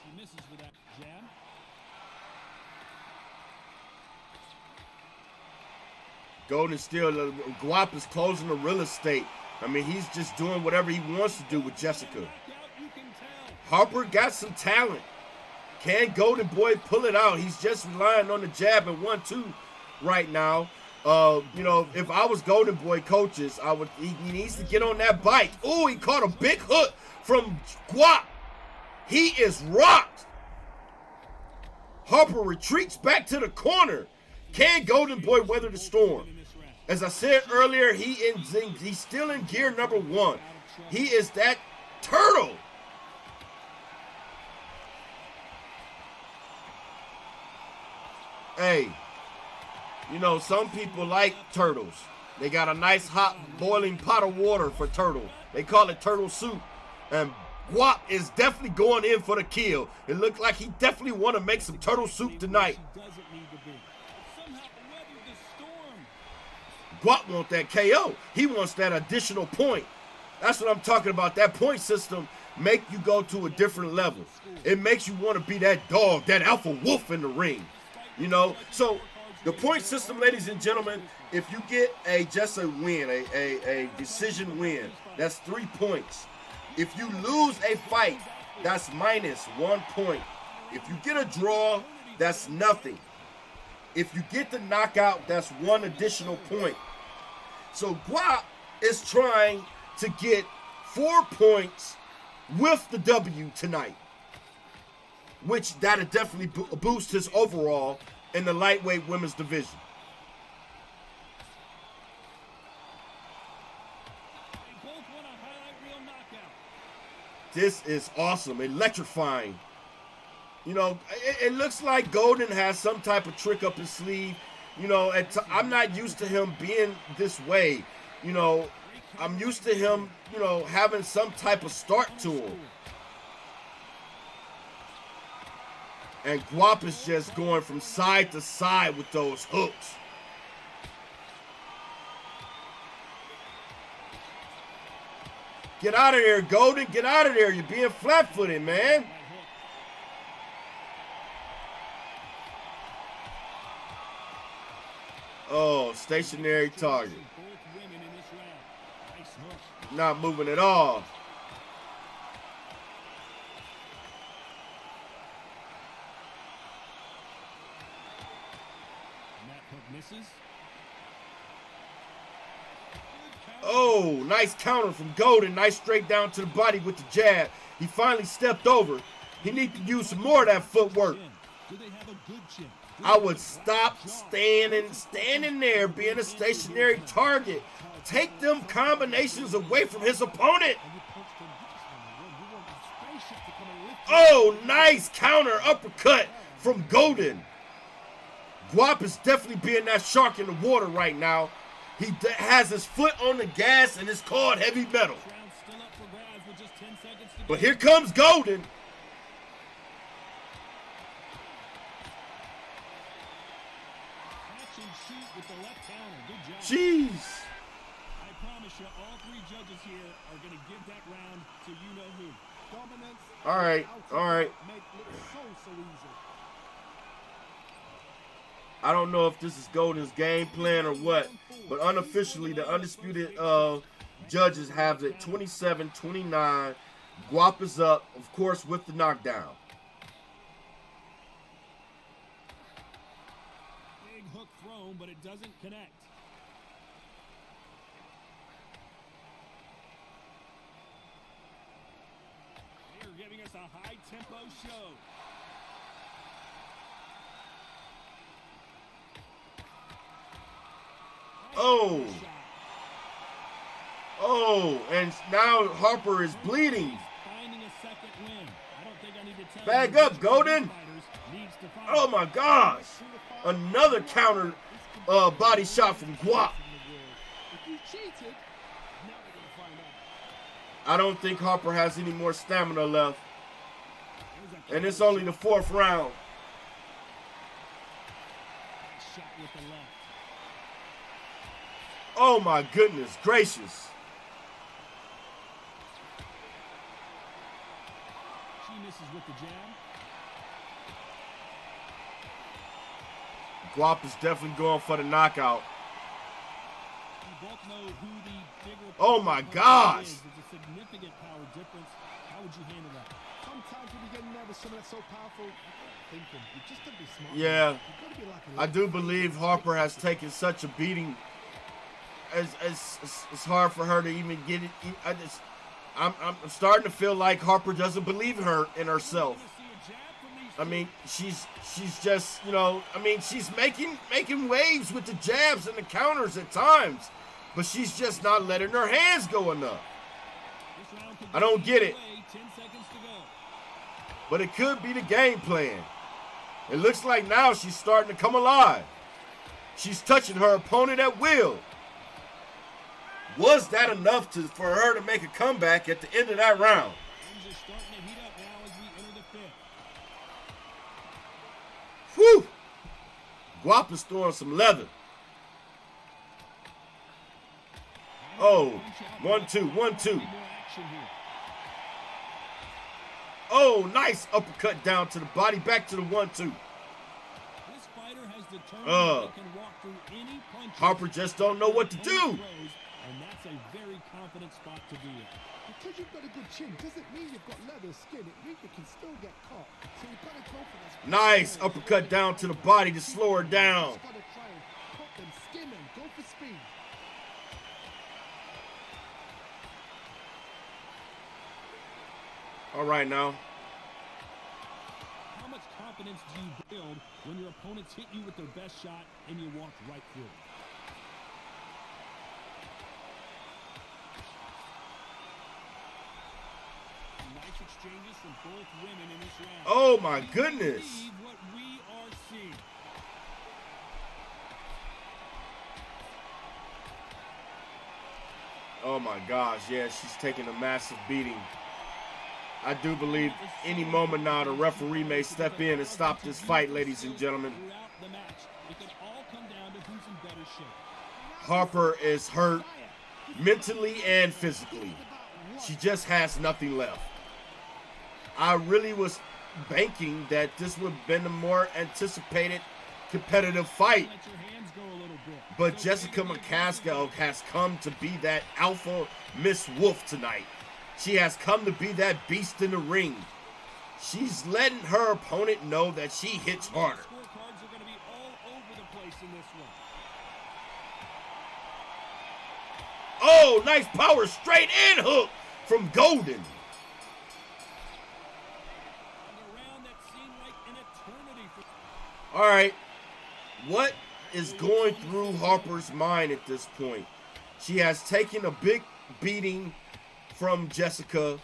She misses with that jab. Golden still, Guap is closing the real estate. I mean, he's just doing whatever he wants to do with Jessica. Harper got some talent. Can Golden Boy pull it out? He's just relying on the jab and 1-2 right now. You know, if I was Golden Boy coaches, he needs to get on that bike. Ooh, he caught a big hook from Guap. He is rocked. Harper retreats back to the corner. Can Golden Boy weather the storm? As I said earlier, he's still in gear number 1. He is that turtle. Hey, you know, some people like turtles. They got a nice hot boiling pot of water for turtle. They call it turtle soup. And Guap is definitely going in for the kill. It looked like he definitely want to make some turtle soup tonight. Guap wants that KO. He wants that additional point. That's what I'm talking about. That point system make you go to a different level. It makes you want to be that dog, that alpha wolf in the ring. You know? So the point system, ladies and gentlemen, if you get just a win, a decision win, that's 3 points. If you lose a fight, that's -1 point. If you get a draw, that's nothing. If you get the knockout, that's 1 additional point. So Guap is trying to get 4 points with the W tonight, which that'll definitely boost his overall in the lightweight women's division. This is awesome, electrifying. You know, it looks like Golden has some type of trick up his sleeve. You know, I'm not used to him being this way. You know, I'm used to him, you know, having some type of start to him. And Guap is just going from side to side with those hooks. Get out of there, Golden. Get out of there. You're being flat-footed, man. Oh, stationary target. Not moving at all. Oh, nice counter from Golden. Nice straight down to the body with the jab. He finally stepped over. He needs to use some more of that footwork. I would stop standing there being a stationary target. Take them combinations away from his opponent. Oh, nice counter uppercut from Golden. Guap is definitely being that shark in the water right now. He has his foot on the gas and it's called heavy metal. But here comes Golden. Jeez. I promise you, all 3 judges here are going to give that round to you-know-who. Dominance. All right. I don't know if this is Golden's game plan or what, but unofficially, the Undisputed judges have it 27-29. Guap is up, of course, with the knockdown. Big hook thrown, but it doesn't connect. They're giving us a high-tempo show. Oh, and now Harper is bleeding. Finding a second win. I don't think Bag up, Golden. Oh my gosh. Another counter body shot from Guap. I don't think Harper has any more stamina left. And it's only the 4th round. Oh my goodness gracious. She misses with the jab. Guap is definitely going for the knockout. We both know who the bigger Oh my gosh. is. There's a significant power difference. How would you handle that? Sometimes when you get nervous, something that's so powerful, thinking, you just gotta be smart. Yeah, You gotta be like a I do believe Harper has taken such a beating. It's hard for her to even get it. I'm starting to feel like Harper doesn't believe in herself. I mean, she's just, you know, I mean, she's making waves with the jabs and the counters at times, but she's just not letting her hands go enough. I don't get it. But it could be the game plan. It looks like now she's starting to come alive. She's touching her opponent at will. Was that enough for her to make a comeback at the end of that round? Whew! Guap is throwing some leather. Oh, 1-2, 1-2. Oh, nice uppercut down to the body, back to the 1-2. Harper just don't know what to do. And that's a very confident spot to be in. Because you've got a good chin doesn't mean you've got leather skin. It means you can still get caught. So you've got to go for this. Nice uppercut down to the body to slow her down. You've got to try and cut them, skin them, go for speed. All right now. How much confidence do you build when your opponents hit you with their best shot and you walk right through it? Nice exchanges from both women in this round. Oh my goodness. What we are seeing. Oh my gosh, yeah, she's taking a massive beating. I do believe any moment now the referee may step in and stop this fight, ladies and gentlemen. Throughout the match, it can all come down to who's in better shape. Harper is hurt mentally and physically. She just has nothing left. I really was banking that this would have been a more anticipated competitive fight. Let your hands go a little bit. But Jessica McCaskill has come to be that alpha Miss Wolf tonight. She has come to be that beast in the ring. She's letting her opponent know that she hits harder. Scorecards are going to be all over the place in this one. Oh, nice power straight and hook from Golden. And a round that seemed like an eternity for... All right, what is going through Harper's mind at this point? She has taken a big beating from Jessica.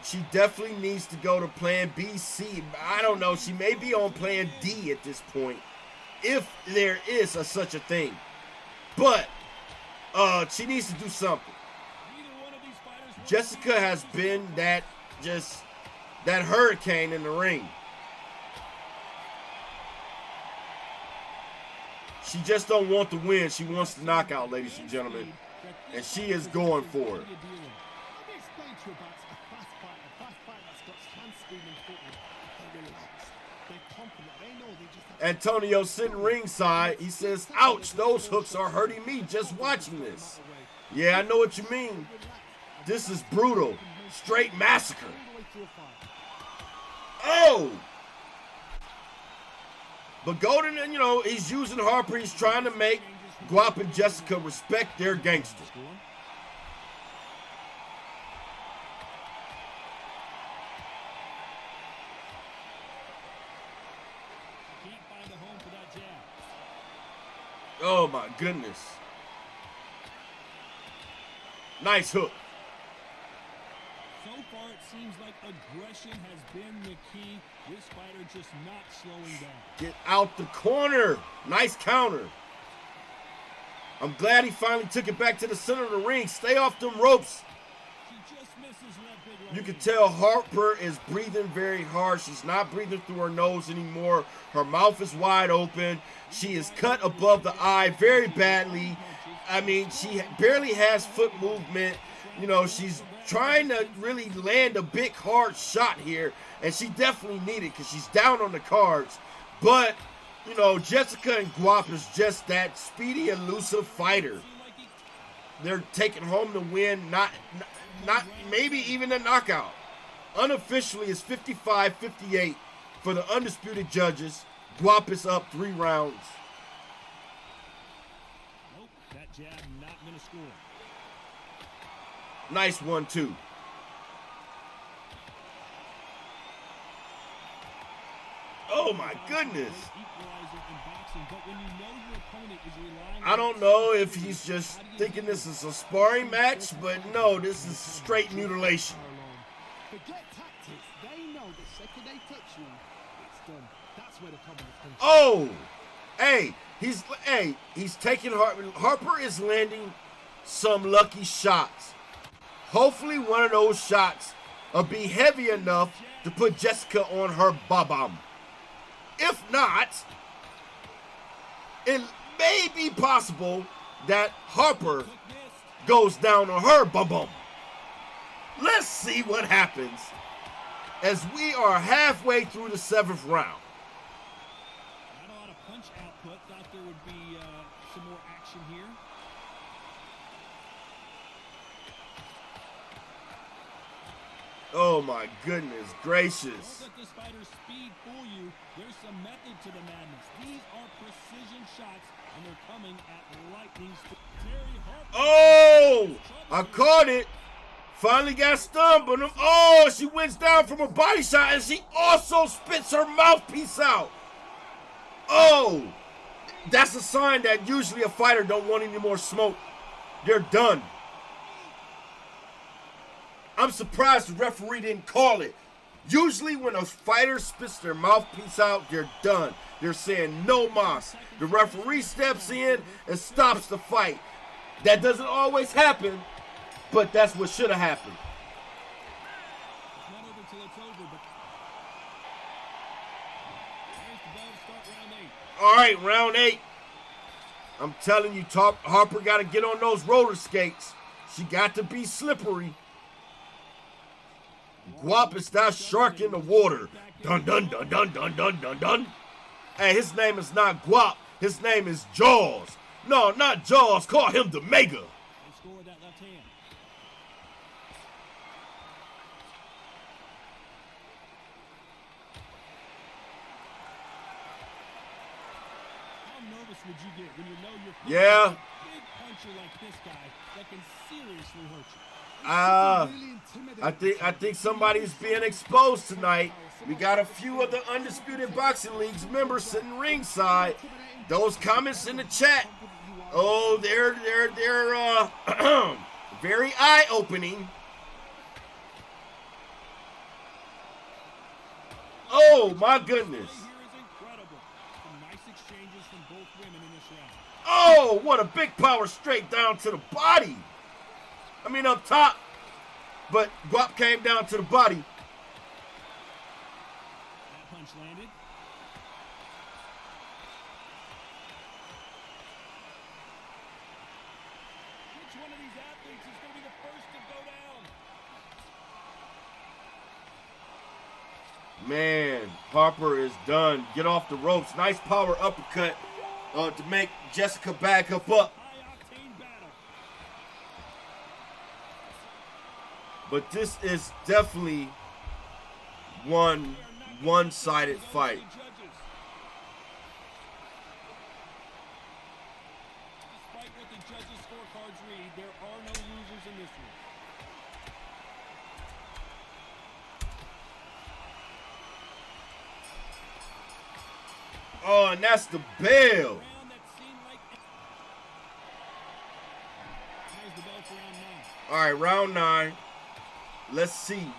She definitely needs to go to plan B, C. I don't know. She may be on plan D at this point, if there is such a thing. But she needs to do something. Jessica has been that hurricane in the ring. She just don't want the win. She wants the knockout, ladies and gentlemen. And she is going for it. Let me explain to you about a fast fight that's got hands screaming forward. They're relaxed. They're confident. They know they just have to... Antonio sitting ringside. He says, ouch, those hooks are hurting me just watching this. Yeah, I know what you mean. This is brutal. Straight massacre. Oh! But Golden, you know, he's using Harper. He's trying to make Guap and Jessica respect their gangster. Can't find a home for that jab. Oh, my goodness. Nice hook. So far, it seems like aggression has been the key. This fighter just not slowing down. Get out the corner. Nice counter. I'm glad he finally took it back to the center of the ring. Stay off them ropes. She just misses that big right You can hand. tell Harper is breathing very hard. She's not breathing through her nose anymore. Her mouth is wide open. She is cut above the eye very badly. I mean, she barely has foot movement. You know, she's trying to really land a big, hard shot here, and she definitely needed it because she's down on the cards. But, you know, Jessica and Guap is just that speedy, elusive fighter. They're taking home the win, not maybe even a knockout. Unofficially, it's 55-58 for the Undisputed judges. Guap is up 3 rounds. Nope, that jab not gonna score. Nice 1-2. Oh my goodness. I don't know if he's just thinking this is a sparring match, but no, this is straight mutilation. Forget tactics. They know the second they touch you, it's done. That's where the problem comes. Oh, he's taking Harper is landing some lucky shots. Hopefully one of those shots will be heavy enough to put Jessica on her bum. If not, it may be possible that Harper goes down on her bum. Let's see what happens as we are halfway through the 7th round. Not a lot of punch output. Thought there would be some more action here. Oh my goodness gracious. Don't let this fighter's speed fool you. There's some method to the madness. These are precision shots, and they're coming at lightning speed. Terry Harper. Oh, I caught it. Finally got stunned, but oh, she wins down from a body shot, and she also spits her mouthpiece out. Oh, that's a sign that usually a fighter don't want any more smoke. They're done. I'm surprised the referee didn't call it. Usually when a fighter spits their mouthpiece out, they're done. They're saying no mas. The referee steps in and stops the fight. That doesn't always happen, but that's what should have happened. It's not over till it's over, but there's the bell to start round 8. All right, round 8. I'm telling you, Harper got to get on those roller skates. She got to be slippery. Guap is that shark in the water. Dun dun dun dun dun dun dun dun. Hey, his name is not Guap. His name is Jaws. No, not Jaws. Call him the Mega. They scored that left hand. How nervous would you get when you know you're fighting Yeah. a big puncher like this guy that can seriously hurt you? I think somebody's being exposed tonight. We got a few of the Undisputed Boxing League's members sitting ringside. Those comments in the chat, oh, they're very eye-opening. Oh my goodness. Here is incredible. Some nice exchanges from both women in this round. Oh, what a big power straight down to the body. I mean up top, but Guap came down to the body. That punch landed. Which one of these athletes is going to be the first to go down? Man, Harper is done. Get off the ropes. Nice power uppercut to make Jessica back up. High-octane battle. But this is definitely one-sided fight. Despite what the judges' scorecards read, there are no losers in this one. Oh, and that's the bell. Round that seemed like... There's the bell for round 9. All right, round 9. let's see.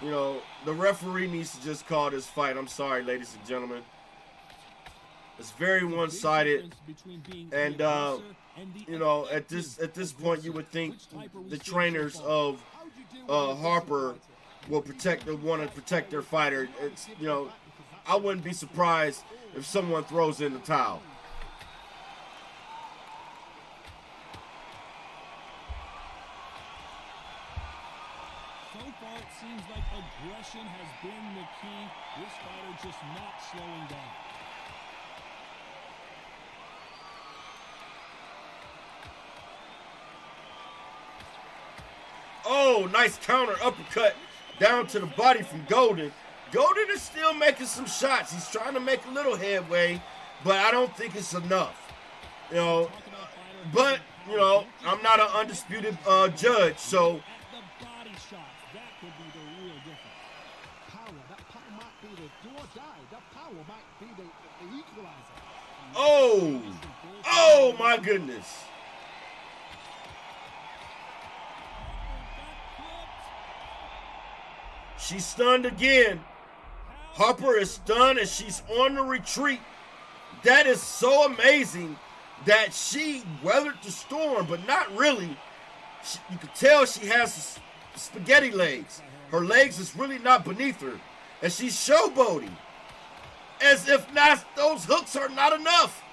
You know, the referee needs to just call this fight. I'm sorry, ladies and gentlemen. It's very one-sided, and you know, at this point, you would think the trainers of Harper will want to protect their fighter. It's, you know, I wouldn't be surprised if someone throws in the towel. So far, it seems like aggression has been the key. This fighter just not slowing down. Oh, nice counter uppercut down to the body from Golden. Golden is still making some shots. He's trying to make a little headway, but I don't think it's enough. You know, but, you know, I'm not an undisputed judge, so. The body shots, that could be the real difference. That power might be the do or die. That power might be the equalizer. Oh my goodness. She's stunned again. Harper is stunned and she's on the retreat. That is so amazing that she weathered the storm, but not really. You can tell she has spaghetti legs. Her legs is really not beneath her. And she's showboating. As if not, those hooks are not enough.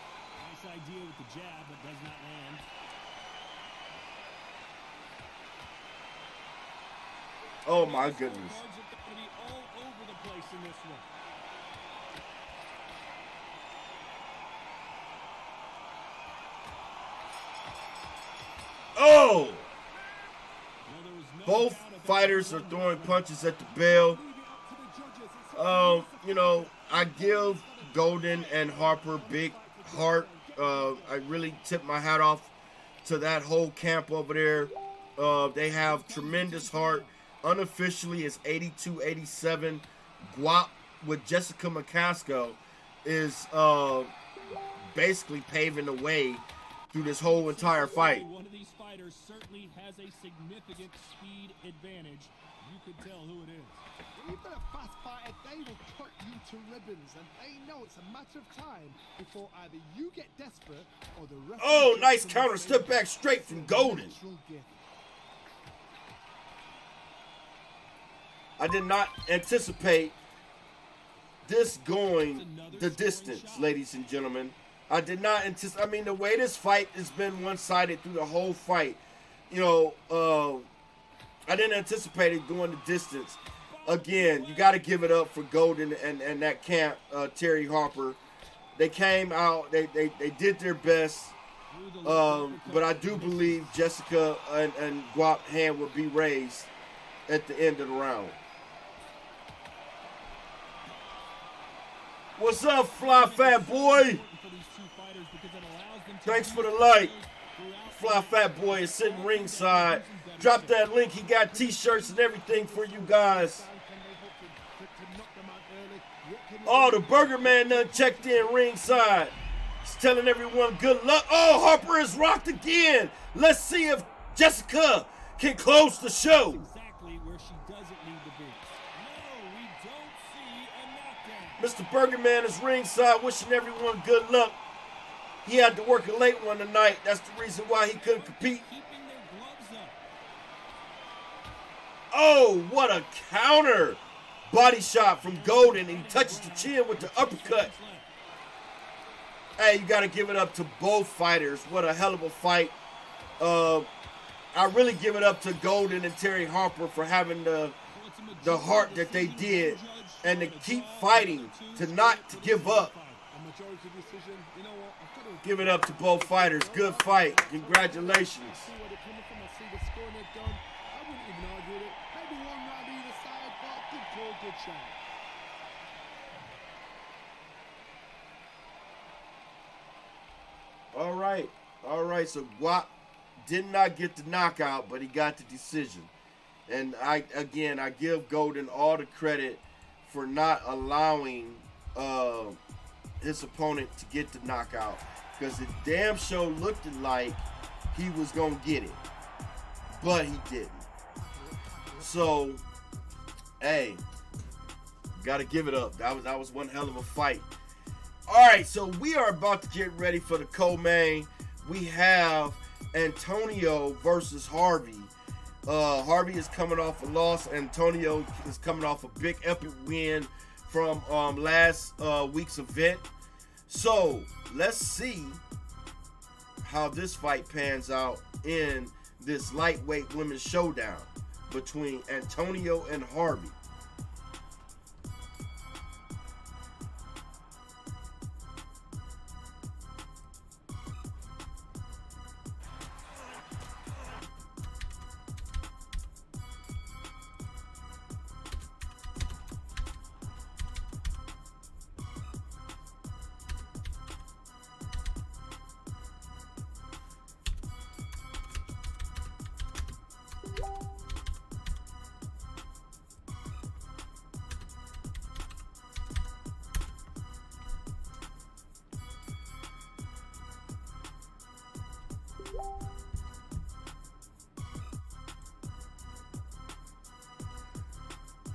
Nice idea with the jab, but does not land. Oh my goodness. All over the place in this one. Oh! Both fighters are throwing punches at the bell. You know, I give Golden and Harper big heart. I really tip my hat off to that whole camp over there. They have tremendous heart. Unofficially, it's 82-87. Guap with Jessica McCaskill is basically paving the way through this whole entire fight. One of these fighters certainly has a significant speed advantage. You could tell who it is. Even a fast fighter, they will cut you to ribbons, and they know it's a matter of time before either you get desperate or the referee. Oh, nice counter, step back straight from Golden. I did not anticipate this going the distance, ladies and gentlemen. I did not anticipate. I mean, the way this fight has been one-sided through the whole fight, you know, I didn't anticipate it going the distance. Again, you got to give it up for Golden and that camp, Terry Harper. They came out, they did their best, but I do believe Jessica and Guap's hand will be raised at the end of the round. What's up, Fly Fat Boy? Thanks for the light. Fly Fat Boy is sitting ringside. Drop that link. He got t-shirts and everything for you guys. Oh, the Burger Man done checked in ringside. He's telling everyone good luck. Oh, Harper is rocked again. Let's see if Jessica can close the show. Exactly where she doesn't need to be. No, we don't see a knockdown. Mr. Burger Man is ringside wishing everyone good luck. He had to work a late one tonight. That's the reason why he couldn't compete. Keeping their gloves up. Oh, what a counter. Body shot from Golden, and he touches the chin with the uppercut. Hey, you got to give it up to both fighters. What a hell of a fight. I really give it up to Golden and Terry Harper for having the heart that they did and to keep fighting, to not to give up. Give it up to both fighters. Good fight. Congratulations. All right. So Guap did not get the knockout, but he got the decision. And I give Golden all the credit for not allowing his opponent to get the knockout, because it damn sure looked like he was gonna get it, but he didn't. So, hey, gotta give it up. That was one hell of a fight. All right, so we are about to get ready for the co-main. We have Antonio versus Harvey. Harvey is coming off a loss. Antonio is coming off a big epic win from last week's event. So let's see how this fight pans out in this lightweight women's showdown between Antonio and Harvey.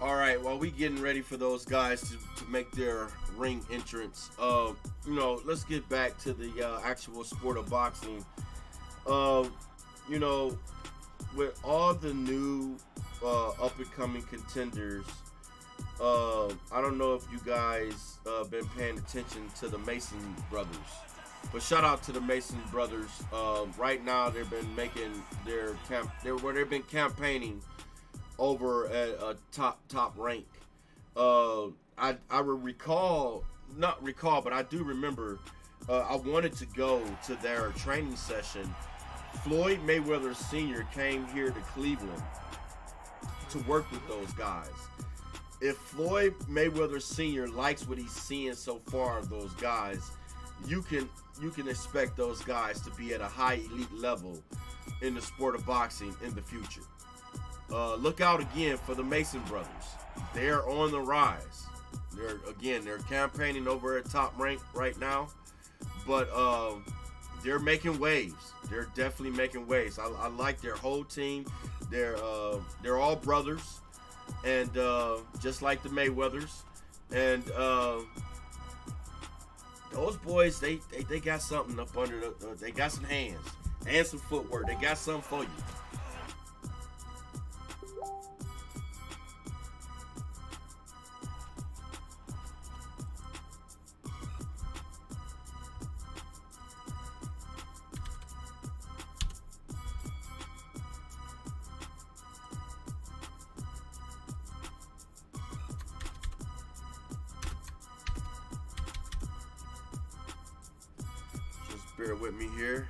All right, while we getting ready for those guys to make their ring entrance, let's get back to the actual sport of boxing. With all the new up-and-coming contenders, I don't know if you guys been paying attention to the Mason brothers, but shout out to the Mason brothers. Right now, they've been making they've been campaigning over at a top rank. I do remember I wanted to go to their training session. Floyd Mayweather Sr. came here to Cleveland to work with those guys. If Floyd Mayweather Sr. likes what he's seeing so far of those guys, you can expect those guys to be at a high elite level in the sport of boxing in the future. Look out again for the Mason brothers. They're on the rise. They're campaigning over at top rank right now, but they're making waves. They're definitely making waves. I like their whole team. They're all brothers, and just like the Mayweathers, and those boys they got something up under they got some hands and some footwork. They got something for you. Bear with me here.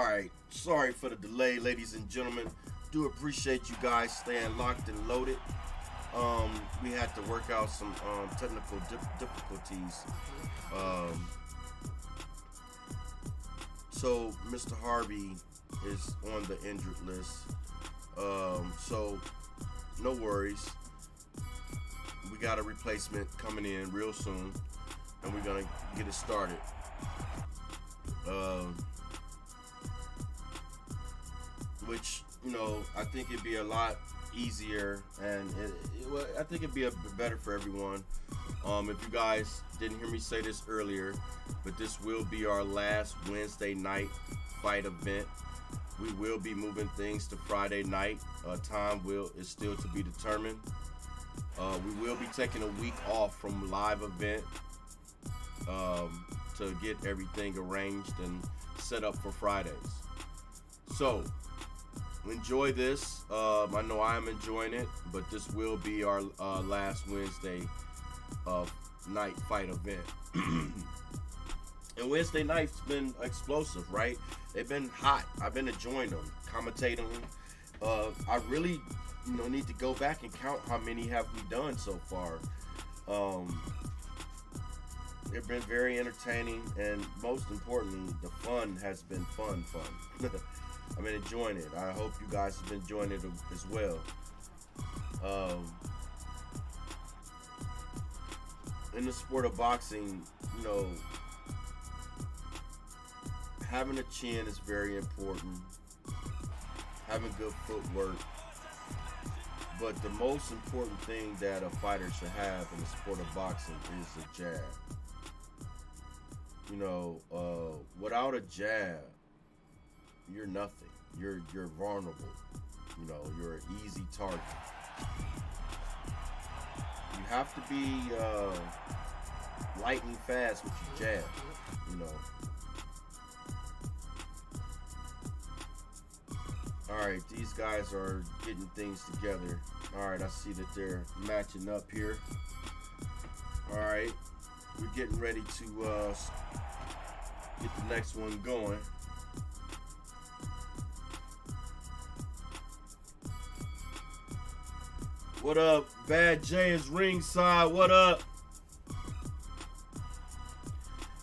All right, sorry for the delay, ladies and gentlemen. Do appreciate you guys staying locked and loaded. We had to work out some technical difficulties. So Mr. Harvey is on the injured list. So no worries. We got a replacement coming in real soon, and we're gonna get it started. Which, you know, I think it'd be a lot easier, and I think it'd be better for everyone. If you guys didn't hear me say this earlier, but this will be our last Wednesday night fight event. We will be moving things to Friday night. Time is still to be determined. We will be taking a week off from live event to get everything arranged and set up for Fridays. So enjoy this. I know I am enjoying it, but this will be our last Wednesday night fight event. And Wednesday night's been explosive, right? They've been hot. I've been enjoying them, commentating them. I really, need to go back and count how many have we done so far. They've been very entertaining, and most importantly, the fun has been fun. I've been enjoying it. I hope you guys have been enjoying it as well. In the sport of boxing, having a chin is very important. Having good footwork. But the most important thing that a fighter should have in the sport of boxing is a jab. Without a jab, you're nothing. You're vulnerable. You're an easy target. You have to be lightning fast with your jab. All right, these guys are getting things together. All right, I see that they're matching up here. All right, we're getting ready to get the next one going. What up? Bad J is ringside. What up?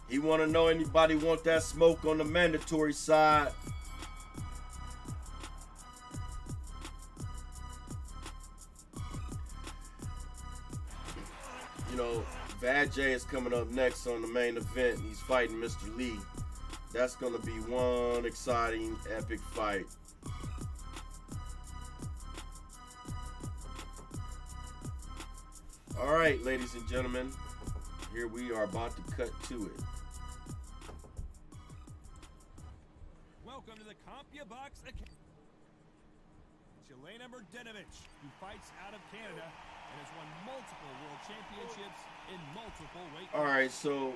He want to know anybody want that smoke on the mandatory side. Bad J is coming up next on the main event. He's fighting Mr. Lee. That's going to be one exciting, epic fight. All right, ladies and gentlemen, here we are about to cut to it. Welcome to the CompuBox Academy. Jelena Mrdjenovich, who fights out of Canada and has won multiple world championships in multiple weight classes. All right, so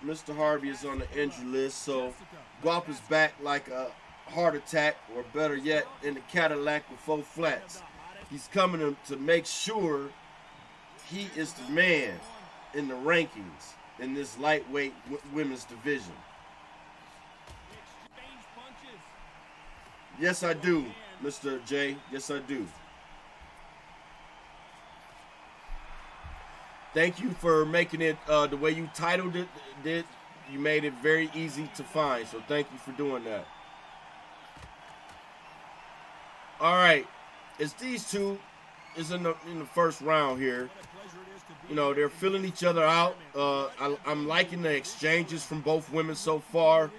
Mr. Harvey is on the injury list, so Guap is back like a heart attack, or better yet, in the Cadillac with 4 flats. He's coming to make sure he is the man in the rankings in this lightweight women's division. Yes, I do, Mr. J. Yes, I do. Thank you for making it the way you titled it. You made it very easy to find, so thank you for doing that. All right, it's these two. Is in the first round here. They're filling each other out. I'm liking the exchanges from both women so far.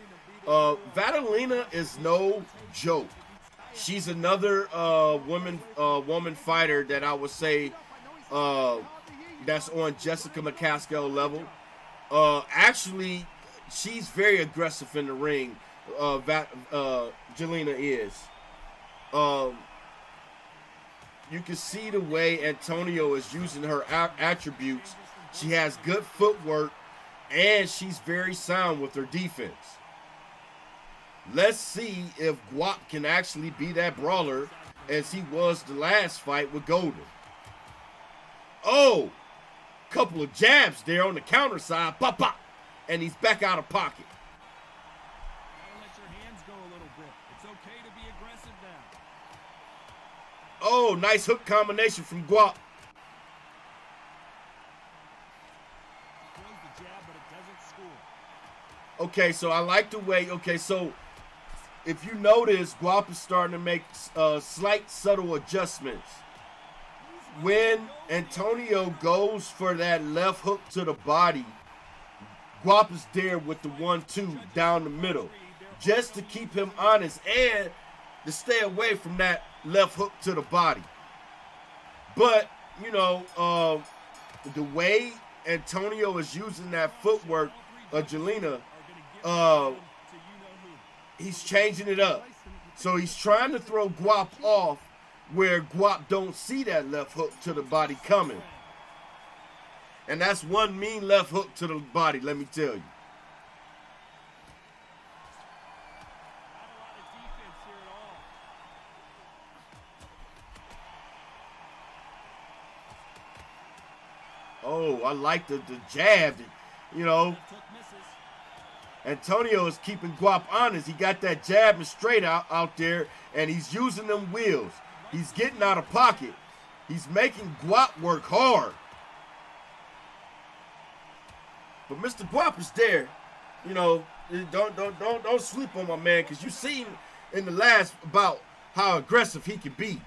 Vadalina is no joke. She's another woman fighter that I would say that's on Jessica McCaskill level. Actually, she's very aggressive in the ring. Jelena is. You can see the way Antonio is using her attributes. She has good footwork, and she's very sound with her defense. Let's see if Guap can actually be that brawler as he was the last fight with Golden. Oh, couple of jabs there on the counter side, pop, pop, and he's back out of pocket. go a little bit. It's okay to be aggressive now. Oh, nice hook combination from Guap. Throws the jab, but it doesn't score. Okay, so I like the way. Okay, so if you notice, Guap is starting to make slight subtle adjustments. When Antonio goes for that left hook to the body, Guap is there with the 1-2 down the middle, just to keep him honest and to stay away from that left hook to the body. But, you know, the way Antonio is using that footwork of Jelena, he's changing it up. So he's trying to throw Guap off where Guap don't see that left hook to the body coming. And that's one mean left hook to the body, let me tell you. Oh, I like the jab. You know, Antonio is keeping Guap honest. He got that jab and straight out there, and he's using them wheels. He's getting out of pocket. He's making Guap work hard. But Mr. Guap is there. You know, don't sleep on my man, because you seen in the last bout how aggressive he can be.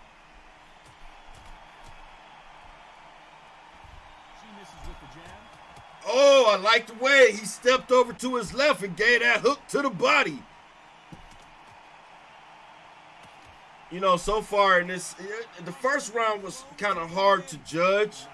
Oh, I like the way he stepped over to his left and gave that hook to the body. You know, so far in this, the first round was kind of hard to judge.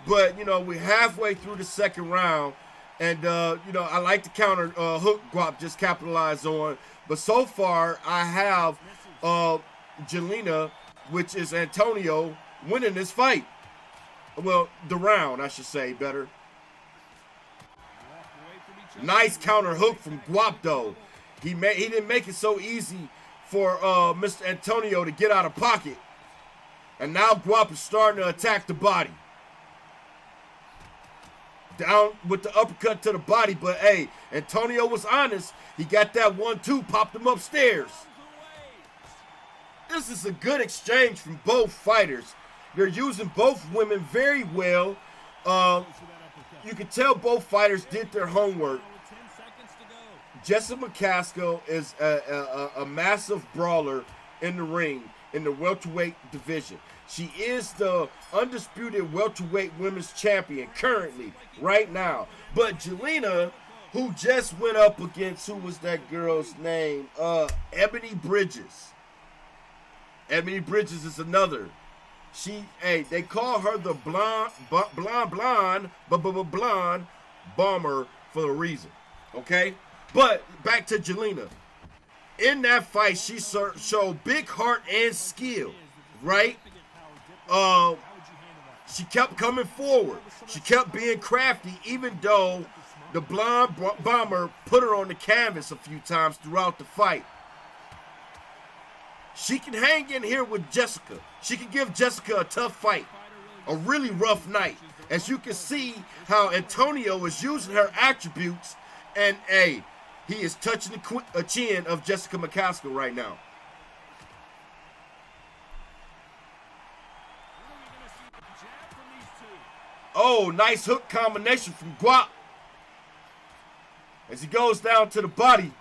But, you know, we're halfway through the second round. And, you know, I like the counter hook Guap just capitalized on. But so far, I have Jelena, which is Antonio, winning this fight. Well, the round, I should say, better. Nice counter hook from Guap, though. He didn't make it so easy for Mr. Antonio to get out of pocket. And now Guap is starting to attack the body. Down with the uppercut to the body, but hey, Antonio was honest. He got that 1-2, popped him upstairs. This is a good exchange from both fighters. They're using both women very well. You can tell both fighters did their homework. Jessica McCaskill is a massive brawler in the ring in the welterweight division. She is the undisputed welterweight women's champion currently, right now. But Jelena, who just went up against, who was that girl's name? Ebony Bridges. Ebony Bridges is another. They call her the blonde bomber for a reason, okay? But back to Jelena. In that fight, she showed big heart and skill, right? She kept coming forward. She kept being crafty, even though the blonde bomber put her on the canvas a few times throughout the fight. She can hang in here with Jessica. She can give Jessica a tough fight, a really rough night. As you can see how Antonio is using her attributes, and he is touching the chin of Jessica McCaskill right now. Oh, nice hook combination from Guap. As he goes down to the body.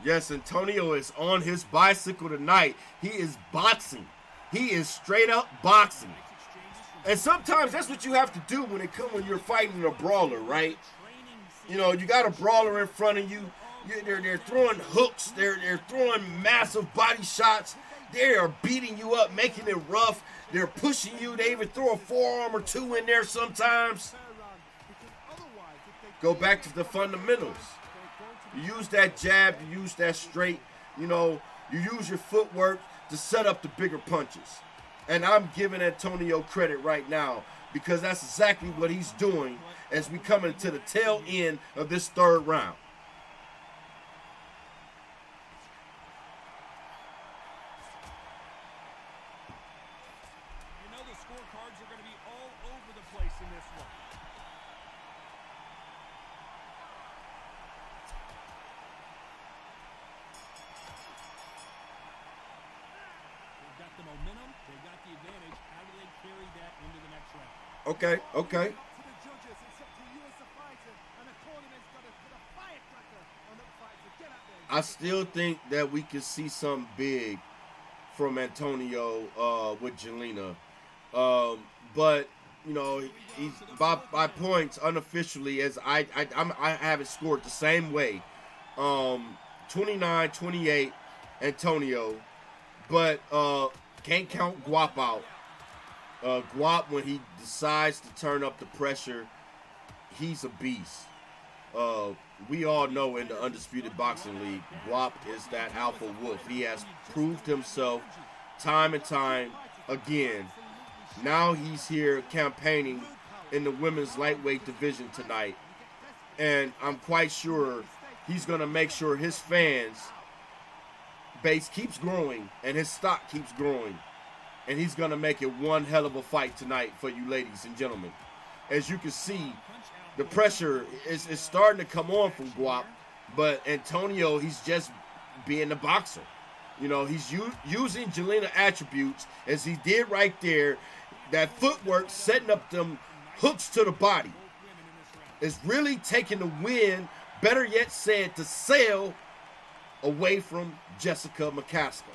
Yes, Antonio is on his bicycle tonight. He is boxing. He is straight up boxing. And sometimes that's what you have to do when you're fighting a brawler, right? You know, you got a brawler in front of you. They're throwing hooks. They're throwing massive body shots. They are beating you up, making it rough. They're pushing you. They even throw a forearm or two in there sometimes. Go back to the fundamentals. You use that jab, you use that straight, you know, you use your footwork to set up the bigger punches. And I'm giving Antonio credit right now because that's exactly what he's doing as we come into the tail end of this third round. You know the scorecards are going to be all over the place in this one. Okay. I still think that we could see something big from Antonio with Jelena. But, you know, he's by points unofficially, as I have it scored the same way. 29-28 Antonio. But can't count Guap out. Guap, when he decides to turn up the pressure, he's a beast. We all know in the Undisputed Boxing League, Guap is that alpha wolf. He has proved himself time and time again. Now he's here campaigning in the women's lightweight division tonight. And I'm quite sure he's going to make sure his fans base keeps growing and his stock keeps growing. And he's going to make it one hell of a fight tonight for you ladies and gentlemen. As you can see, the pressure is starting to come on from Guap, but Antonio, he's just being a boxer. You know, he's using Jelena attributes, as he did right there. That footwork, setting up them hooks to the body, is really taking the win, better yet said, to sail away from Jessica McCaskill.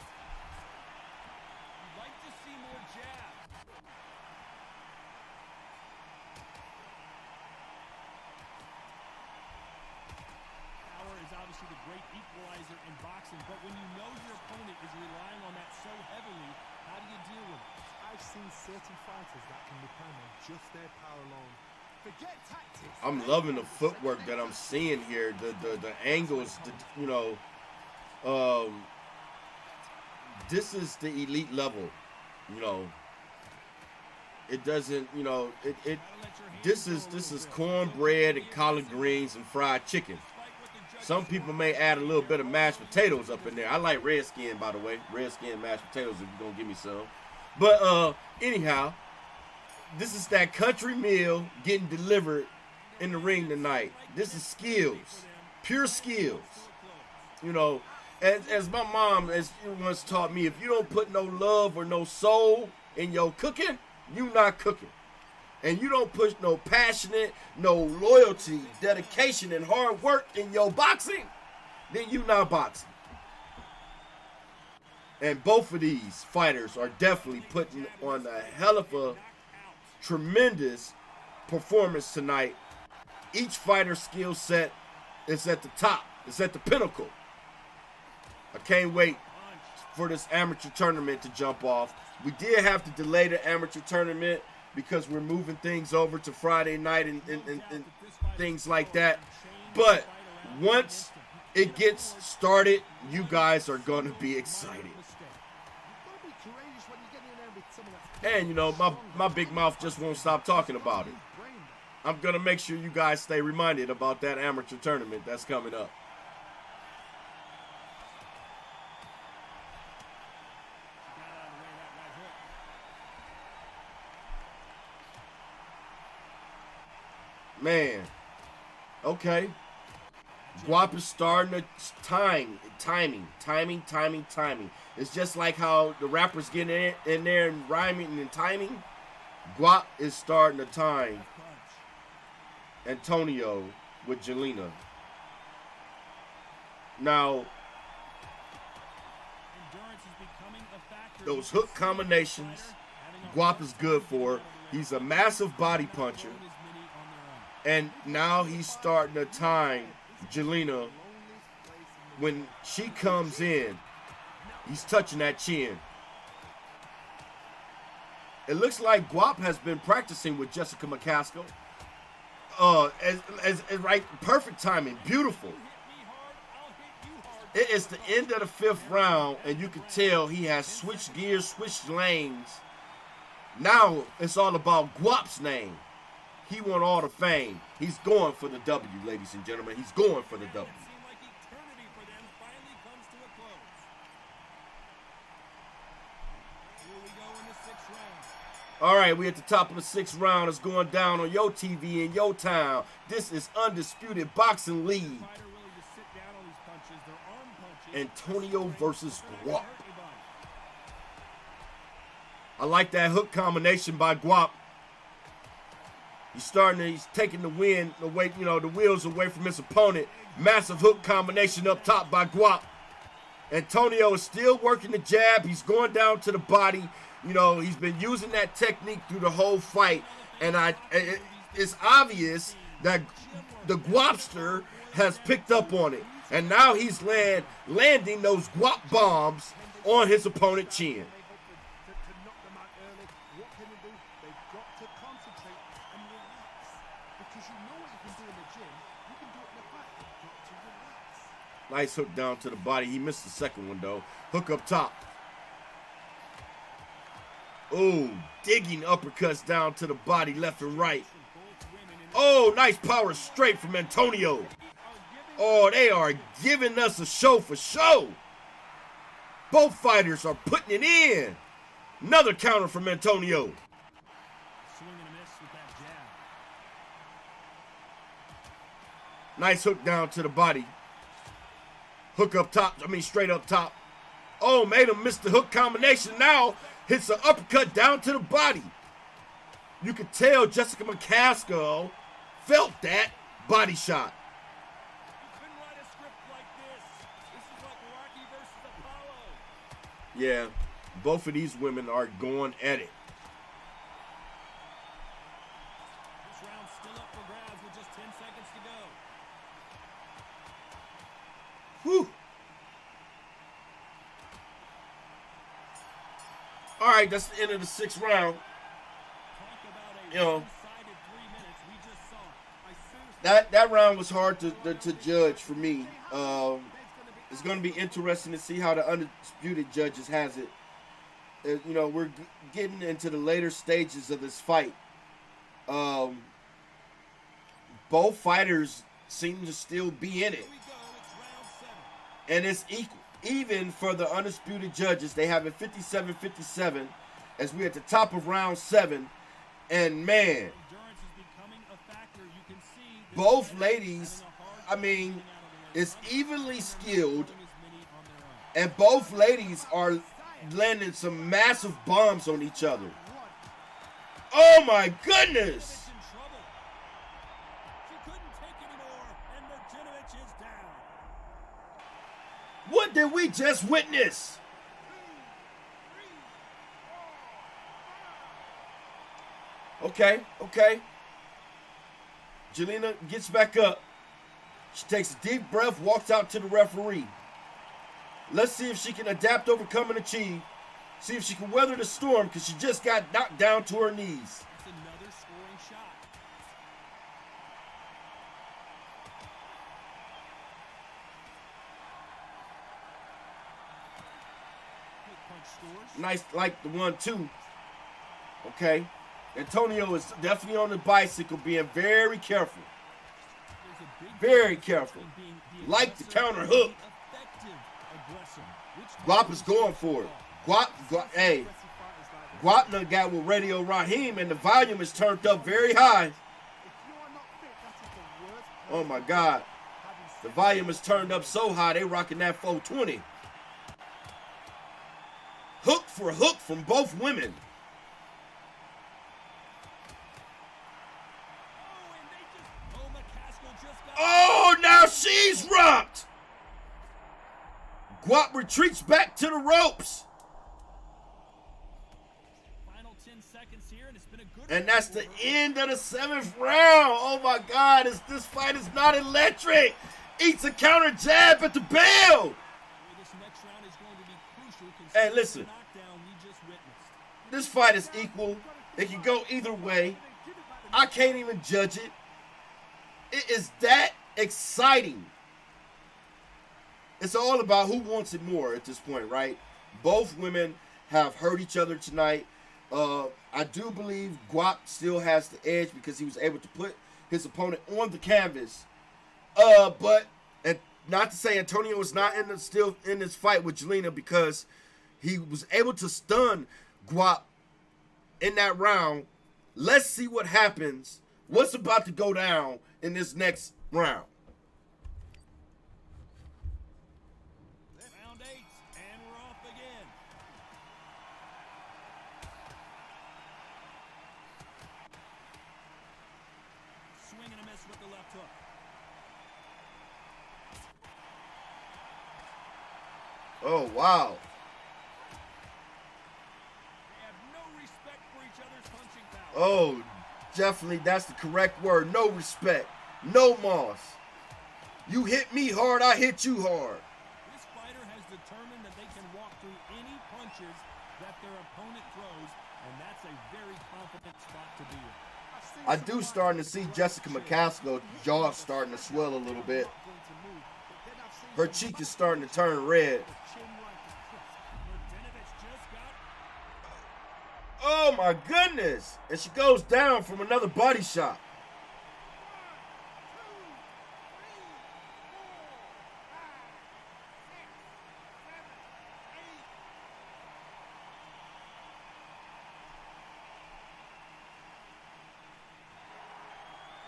But when you know your opponent is relying on that so heavily, how do you deal with it? I've seen certain fighters that can depend on just their power alone. Forget tactics. I'm loving the footwork that I'm seeing here. The angles, you know, this is the elite level. You know, it doesn't, you know, this is cornbread and collard greens and fried chicken. Some people may add a little bit of mashed potatoes up in there. I like red skin, by the way. Red skin mashed potatoes, if you're going to give me some. But anyhow, this is that country meal getting delivered in the ring tonight. This is skills. Pure skills. You know, as my mom once taught me, if you don't put no love or no soul in your cooking, you not cooking. And you don't push no passionate, no loyalty, dedication, and hard work in your boxing, then you not boxing. And both of these fighters are definitely putting on a hell of a tremendous performance tonight. Each fighter's skill set is at the top. It's at the pinnacle. I can't wait for this amateur tournament to jump off. We did have to delay the amateur tournament because we're moving things over to Friday night and things like that. But once it gets started, you guys are going to be excited. And, you know, my big mouth just won't stop talking about it. I'm going to make sure you guys stay reminded about that amateur tournament that's coming up. Man, okay. Guap is starting to timing. It's just like how the rappers get in there and rhyming and timing. Guap is starting to time Antonio with Jelena. Now, those hook combinations, Guap is good for. He's a massive body puncher. And now he's starting to time Jelena. When she comes in, he's touching that chin. It looks like Guap has been practicing with Jessica McCaskill. As right, perfect timing, beautiful. It is the end of the 5th round, and you can tell he has switched gears, switched lanes. Now it's all about Guap's name. He won all the fame. He's going for the W, ladies and gentlemen. He's going for the W. All right, we're at the top of the 6th round. It's going down on your TV in your town. This is Undisputed Boxing League. Antonio versus Guap. I like that hook combination by Guap. He's taking the wind away, the wheels away from his opponent. Massive hook combination up top by Guap. Antonio is still working the jab. He's going down to the body. He's been using that technique through the whole fight. And it's obvious that the Guapster has picked up on it. And now he's landing those Guap bombs on his opponent's chin. Nice hook down to the body. He missed the second one, though. Hook up top. Oh, digging uppercuts down to the body, left and right. Oh, nice power straight from Antonio. Oh, they are giving us a show for show. Both fighters are putting it in. Another counter from Antonio. Swing and a miss with that jab. Nice hook down to the body. Hook up top, straight up top. Oh, made him miss the hook combination. Now hits an uppercut down to the body. You could tell Jessica McCaskill felt that body shot. You couldn't write a script like this. This is like Rocky versus Apollo. Yeah, both of these women are going at it. This round's still up for grabs with just 10 seconds to go. Whew. All right, that's the end of the 6th round. That round was hard to judge for me. It's going to be interesting to see how the Undisputed judges has it. We're getting into the later stages of this fight. Both fighters seem to still be in it. And it's equal. Even for the Undisputed judges, they have it 57-57 as we're at the top of round 7. And man, both ladies, it's evenly skilled. And both ladies are landing some massive bombs on each other. Oh my goodness! What did we just witness? Okay. Jelena gets back up. She takes a deep breath, walks out to the referee. Let's see if she can adapt, overcome, and achieve. See if she can weather the storm, because she just got knocked down to her knees. That's another scoring shot. Nice, like the 1-2. Okay. Antonio is definitely on the bicycle, being very careful. Very careful. Like the counter hook. Guap is going for it. Guap got with Radio Raheem, and the volume is turned up very high. Oh my God. The volume is turned up so high, they rocking that 420. Hook for hook from both women. Oh, now she's rocked. Guap retreats back to the ropes. Final 10 seconds here, and it's been a good and that's the end of the 7th round. Oh my God, this fight is not electric. Eats a counter jab at the bell. This next round is going to be crucial. Hey, listen. Knockdown we just witnessed. This fight is equal. It can go either way. I can't even judge it. It is that exciting. It's all about who wants it more at this point, right? Both women have hurt each other tonight. I do believe Guap still has the edge because he was able to put his opponent on the canvas. But not to say Antonio is not still in this fight with Jelena, because he was able to stun Guap in that round. Let's see what happens. What's about to go down in this next round? Round 8, and we're off again. Oh, wow. They have no respect for each other's punching power. Oh, definitely, that's the correct word. No respect. No moss. You hit me hard, I hit you hard. This fighter has determined that they can walk through any punches that their opponent throws, and that's a very confident spot to be in. I do starting to see Jessica McCaskill's jaw starting to swell a little bit. Her cheek is starting to turn red. Oh my goodness! And she goes down from another body shot.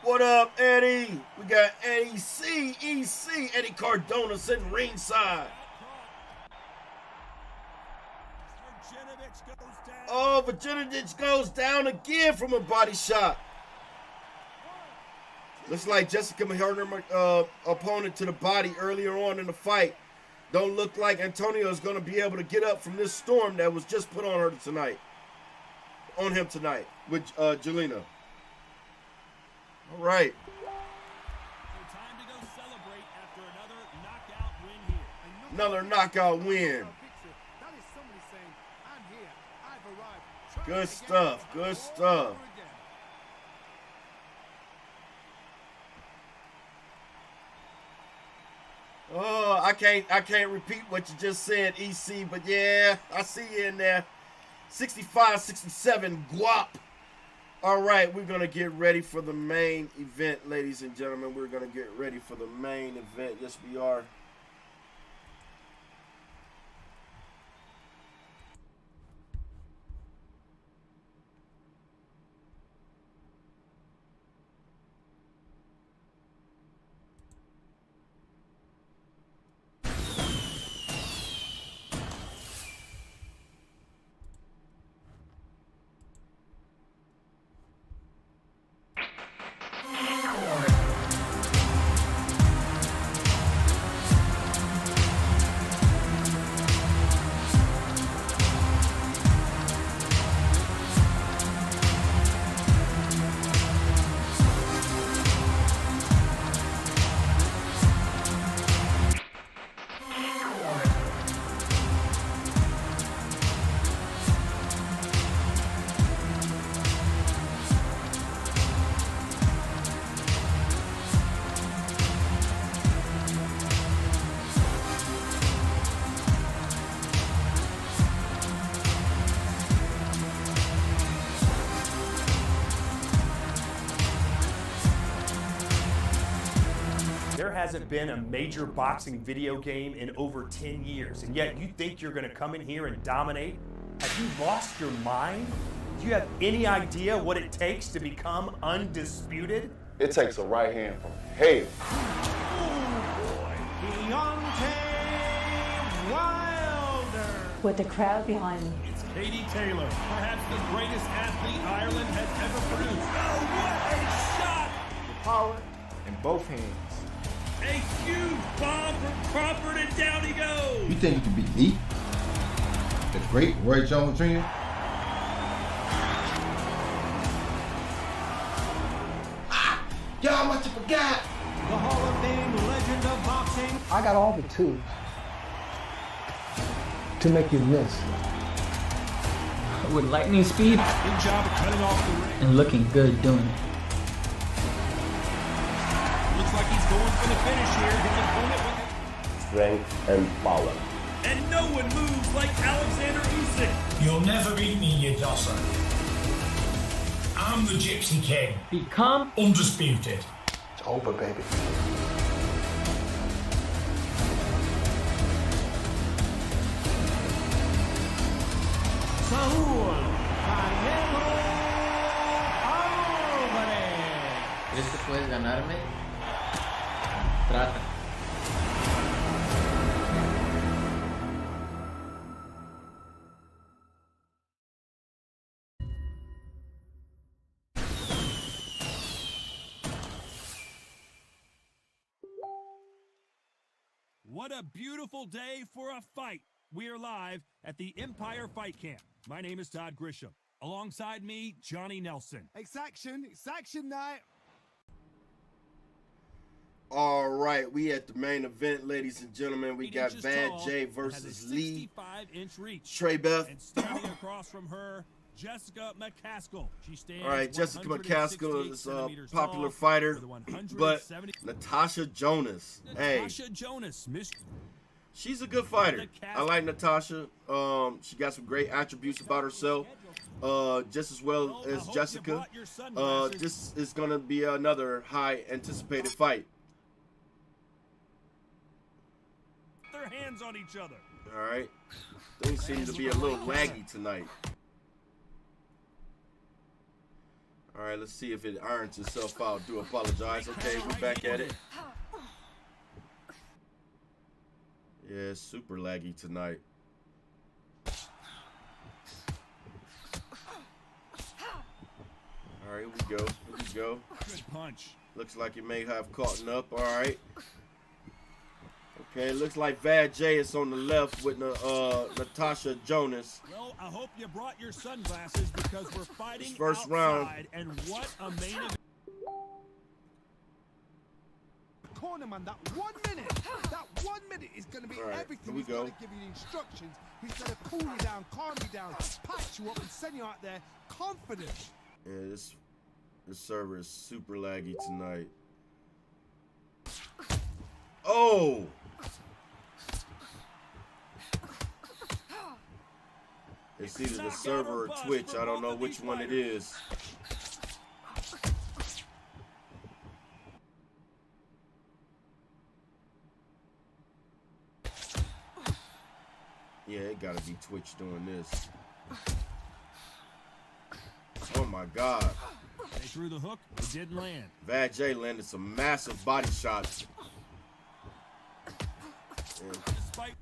What up, Eddie? We got Eddie C, EC, Eddie Cardona sitting ringside. Oh, Virginovich goes down again from a body shot. Looks like Jessica hurt her opponent to the body earlier on in the fight. Don't look like Antonio is going to be able to get up from this storm that was just put on her tonight. On him tonight with Jelena. All right. Time to go celebrate after another knockout win here. Another knockout win. That is somebody saying, I'm here, I've arrived. Good stuff. Good stuff. Oh, I can't repeat what you just said, EC, but yeah, I see you in there. 65-67 guap. All right, we're going to get ready for the main event, ladies and gentlemen. We're going to get ready for the main event. Yes, we are. There hasn't been a major boxing video game in over 10 years, and yet you think you're going to come in here and dominate? Have you lost your mind? Do you have any idea what it takes to become undisputed? It takes a right hand from hell. With the crowd behind me. It's Katie Taylor, perhaps the greatest athlete Ireland has ever produced. Oh, what a shot! The power in both hands. A huge bomb from Crawford, and down he goes! You think you can beat me? The great Roy Jones Jr.? Y'all must have forgot! The Hall of Fame legend of boxing. I got all the tools to make you miss. With lightning speed. Good job of cutting off the ring. And looking good doing it. Looks like he's going for the finish here. His opponent with Strength and power. And no one moves like Alexander Usyk. You'll never beat me, you dosser. I'm the Gypsy King. Become undisputed. It's over, baby. Saúl Canelo Álvarez. ¿Crees que puedes ganarme? Trata. What a beautiful day for a fight. We are live at the Empire Fight Camp. My name is Todd Grisham. Alongside me, Johnny Nelson. It's action night. All right, we at the main event, ladies and gentlemen. We got Vlad J versus Lee. 65-inch reach. Trembeth. And standing across from her, Jessica McCaskill. She stands. All right, Jessica McCaskill is a popular fighter, but Natasha Jonas. Natasha Jonas, she's a good fighter. I like Natasha. She got some great attributes about herself, just as well as Jessica. This is gonna be another high anticipated fight. Their hands on each other. All right, things seem to be a little laggy tonight. All right, let's see if it irons itself out. Do apologize. Okay, we're back at it. Yeah, it's super laggy tonight. All right, here we go. Here we go. Good punch. Looks like it may have caught up. All right. Okay, looks like Vlad J is on the left with Natasha Jonas. Well, I hope you brought your sunglasses because we're fighting first outside, round. And what a main event. Corner man, that 1 minute is going to be everything. He's going to give you the instructions. He's going to cool you down, calm you down, patch you up, and send you out there confident. Yeah, this server is super laggy tonight. Oh! It's either the server or Twitch. I don't know which one it is. Yeah, it gotta be Twitch doing this. Oh my God. They threw the hook, it didn't land. Vlad J landed some massive body shots. Despite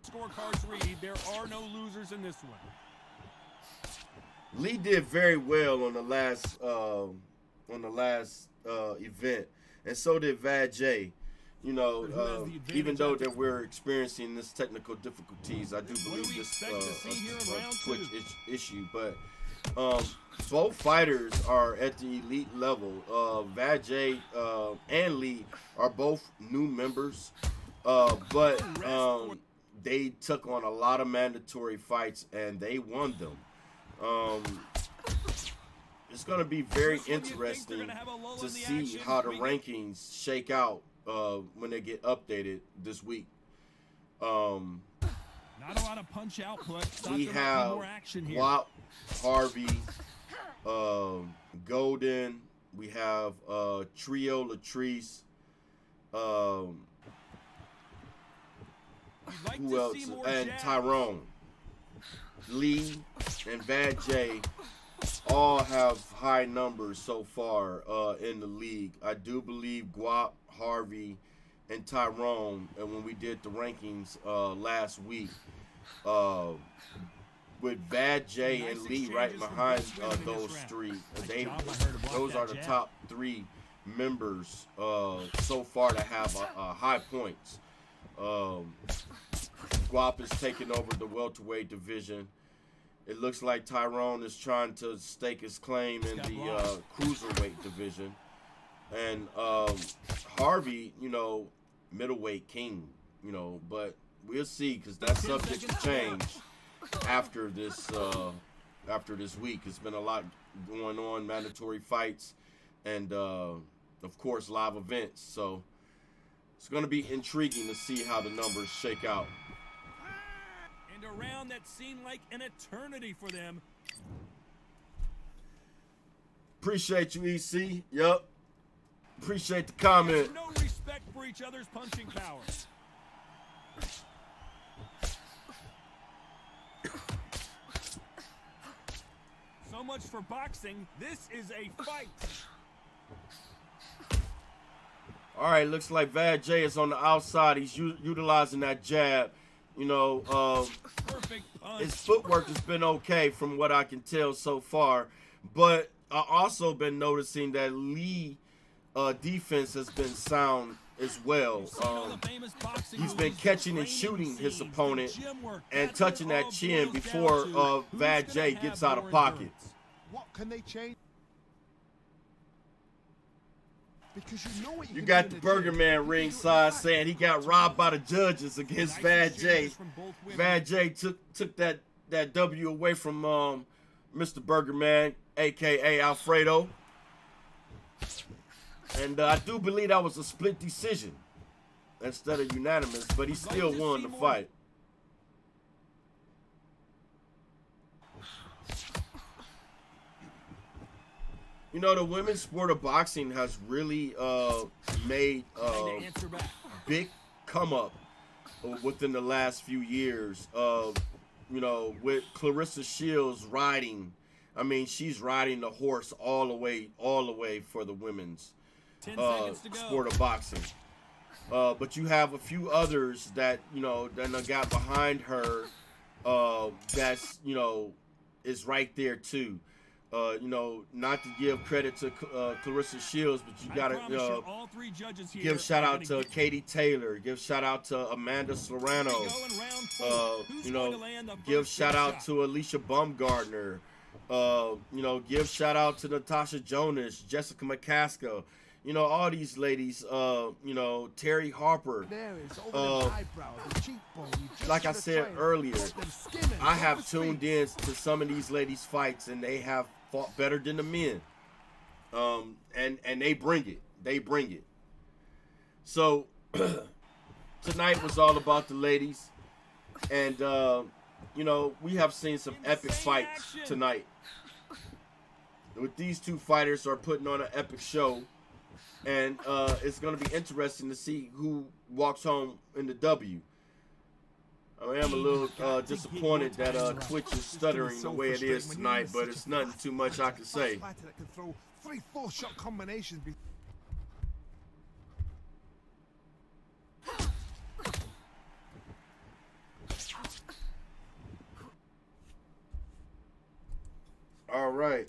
scorecards read, there are no losers in this one. Lee did very well on the last event, and so did Vlad J. You know, even though that we're experiencing this technical difficulties, I do believe this a Twitch issue. But both fighters are at the elite level. Vlad J and Lee are both new members, but they took on a lot of mandatory fights and they won them. It's going to be very interesting to see how the rankings shake out when they get updated this week. Not a lot of punch output. We have Vlad, Harvey, Golden. We have Trio Latrice. Who else? And Tyrone. Lee and Vlad J all have high numbers so far in the league. I do believe Guap, Harvey, and Tyrone, and when we did the rankings last week, with Vlad J and Lee right behind those three, those are the top three members so far to have high points. Guap is taking over the welterweight division. It looks like Tyrone is trying to stake his claim in the cruiserweight division. And Harvey, you know, middleweight king, you know, but we'll see because that's subject to change after this week. It's been a lot going on, mandatory fights, and of course live events. So it's going to be intriguing to see how the numbers shake out. And a round that seemed like an eternity for them. Appreciate you, EC. Yup. Appreciate the comment. There's no respect for each other's punching power. So much for boxing. This is a fight. All right, looks like Vlad J is on the outside. He's utilizing that jab. You know, his footwork has been okay from what I can tell so far. But I also been noticing that Lee defense has been sound as well. He's been catching and shooting his opponent and touching that chin before Vlad J gets out of pocket. What can they change? Because you know what you got the Burger Man ringside saying he got robbed by the judges against Vlad J. Vlad J took that W away from Mr. Burger Man, aka Alfredo. And I do believe that was a split decision instead of unanimous, but he still won the fight. You know, the women's sport of boxing has really made a big come up within the last few years. You know, with Clarissa Shields riding. I mean, she's riding the horse all the way for the women's sport of boxing. But you have a few others that, you know, that got behind her that's, you know, is right there too. You know, not to give credit to Clarissa Shields, but you gotta give shout out to Katie Taylor, give shout out to Amanda Serrano, you know, give shout out to Alicia Baumgartner, you know, give shout out to Natasha Jonas, Jessica McCaskill, you know, all these ladies, you know, Terry Harper. Like I said earlier, I have tuned in to some of these ladies' fights, and they have fought better than the men. And they bring it. They bring it. So tonight was all about the ladies. And you know, we have seen some epic fights tonight. With these two fighters are putting on an epic show. And it's going to be interesting to see who walks home in the W. I am a little disappointed that Twitch is stuttering the way it is tonight, but it's nothing too much I can say. Four-shot combinations. All right.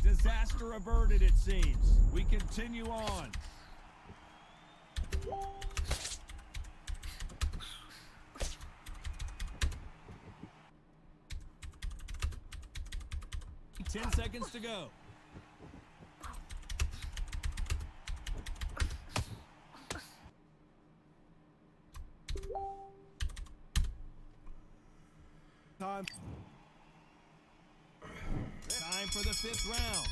Disaster averted, it seems. We continue on. Ten seconds to go. Time for the fifth round.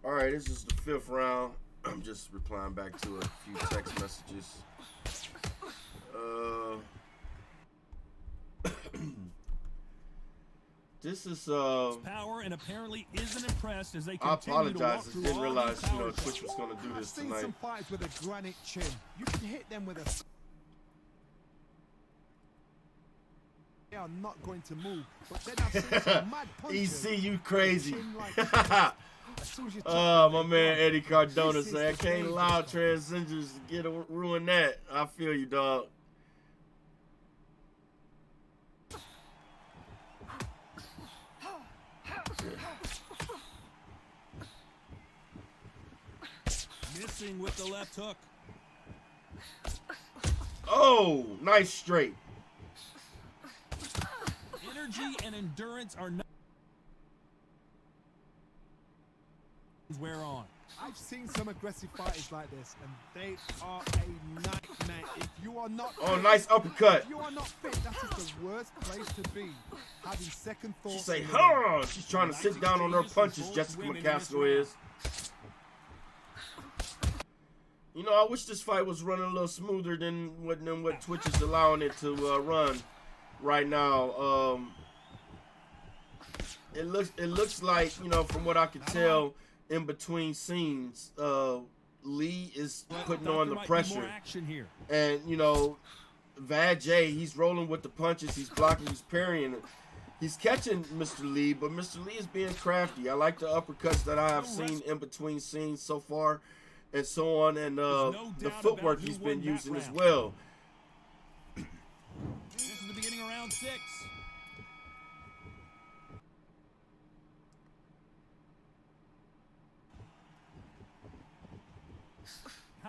All right, this is the fifth round. I'm just replying back to a few text messages. This is power and apparently isn't impressed as they I continue apologize. to I walk didn't realize, you know, shots. Twitch was going to do this I've seen tonight. some fights with a granite chin. You can hit them with a... They are not going to move. But then I've seen some mad punches. EC, you crazy. Oh, my man Eddie Cardona said, I can't allow transgenders to ruin that. I feel you, dog. Missing with the left hook. Oh, nice straight. Energy and endurance are not wear on. I've seen some aggressive fighters like this, and they are a nightmare. If you are not fit, nice uppercut. If you are not fit, that is the worst place to be. Having second thoughts. She say, huh? She's trying to sit down on her punches, Jessica McCaskill is. You know, I wish this fight was running a little smoother than what Twitch is allowing it to run right now. It looks like, you know, from what I can tell in between scenes, Lee is putting on the pressure. And, you know, Vlad J, he's rolling with the punches, he's blocking, he's parrying. He's catching Mr. Lee, but Mr. Lee is being crafty. I like the uppercuts that I have seen in between scenes so far, and so on, and the footwork he's been using as well. This is the beginning of round 6.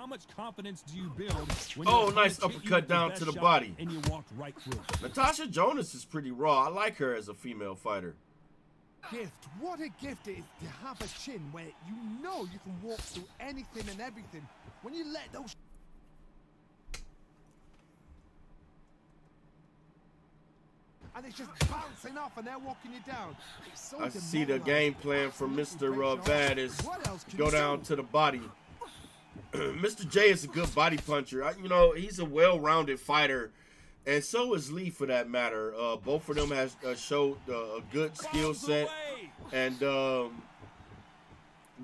how much confidence do you build when Oh, your nice opponent hit you uppercut with the down best to the shot body. and you walked right through it? Natasha Jonas is pretty raw. I like her as a female fighter. Gift. What a gift it is to have a chin where you know you can walk through anything and everything. When you let those... And it's just bouncing off and they're walking you down. It's so I see the demoralizing. game plan for Mr. Vlad is go down to the body. Mr. J is a good body puncher. You know, he's a well-rounded fighter, and so is Lee for that matter. Both of them has showed a good skill set, and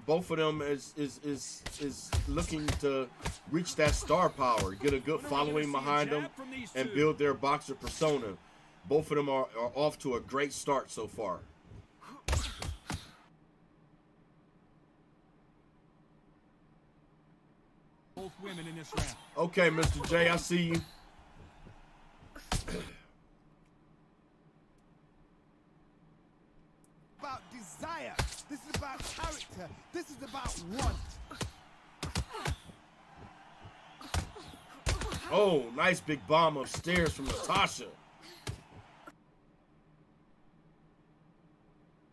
both of them is looking to reach that star power, get a good following behind them, and build their boxer persona. Both of them are off to a great start so far. Both women in this round. Okay, Mr. J, I see you. About desire. This is about character. This is about want. Oh, nice big bomb upstairs from Natasha.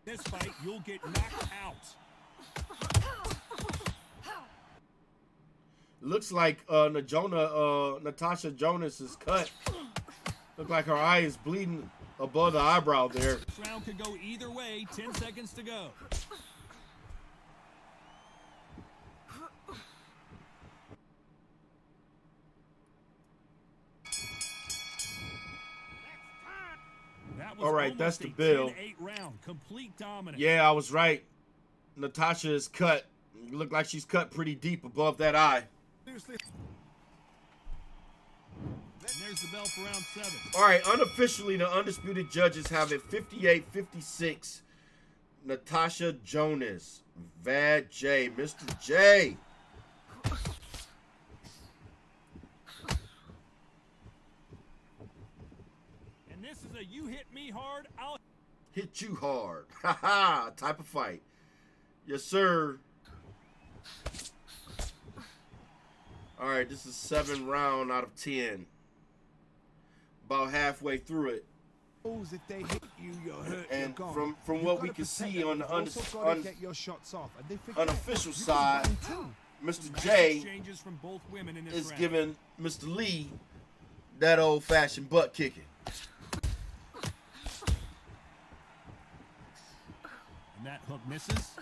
This fight, you'll get knocked out. Looks like Natasha Jonas is cut. Look like her eye is bleeding above the eyebrow there. This round could go either way. 10 seconds to go. All right, that's the bill. 10-8 round. Complete dominance. Yeah, I was right. Natasha is cut. Look like she's cut pretty deep above that eye. Seriously. And there's the bell for round 7. All right, unofficially, the Undisputed judges have it 58-56. Natasha Jonas, Vlad J, Mr. J. And this is a you hit me hard, I'll Hit you hard. Ha type of fight. Yes, sir. All right, this is 7 round out of 10. About halfway through it. If they hit you, you're hurt. And you're gone. from what we can see on the get your shots off. And they unofficial side, Mr. J exchanges from both women in this is round. giving Mr. Lee that old-fashioned butt kicking. And that hook misses.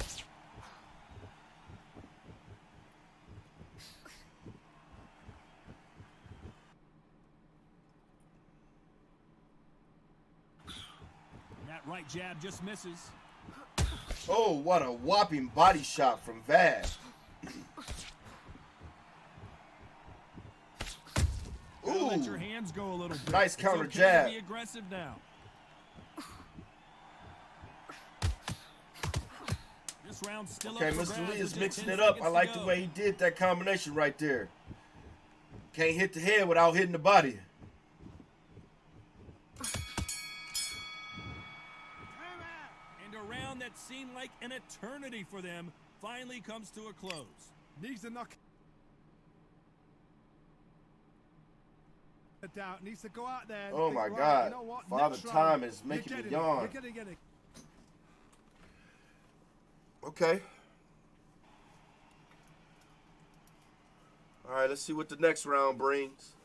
Right jab just misses. Oh, what a whopping body shot from Vlad. Ooh, let your hands go a little bit. Nice counter okay jab. To be aggressive now. This round's still okay, up for Mr. grabs. Lee is There's mixing 10 it up. I seconds like to the go. way he did that combination right there. Can't hit the head without hitting the body. And a round that seemed like an eternity for them finally comes to a close. Needs to knock it down. Needs to go out there. And Oh think, my right, God. You know what? Father Next Time round, is making you're me getting it. yawn. You're gonna get it. Okay. All right, let's see what the next round brings.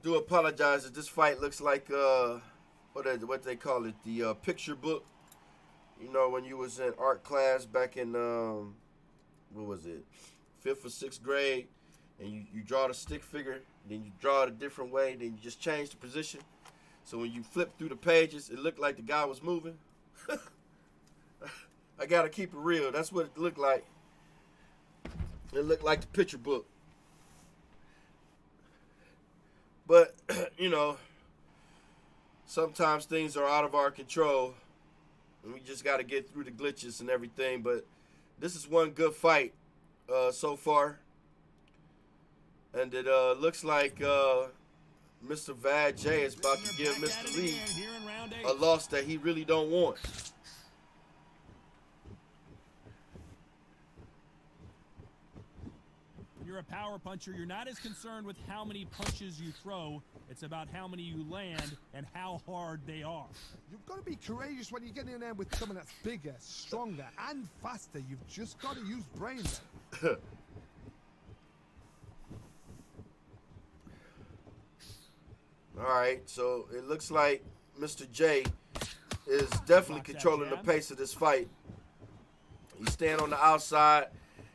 Do apologize if this fight looks like what they call it, the picture book. You know, when you was in art class back in what was it, 5th or 6th grade, and you draw the stick figure, then you draw it a different way, then you just change the position. So when you flip through the pages, it looked like the guy was moving. I gotta keep it real. That's what it looked like. It looked like the picture book. But, you know, sometimes things are out of our control, and we just got to get through the glitches and everything. But this is one good fight so far. And it looks like Mr. Vlad J is about to give Mr. Lee a loss that he really don't want. you're a power puncher, you're not as concerned with how many punches you throw. It's about how many you land and how hard they are. You've got to be courageous when you get in there with someone that's bigger, stronger, and faster. You've just got to use brain then. All right, so it looks like Mr. J is definitely controlling the pace of this fight. He's staying on the outside.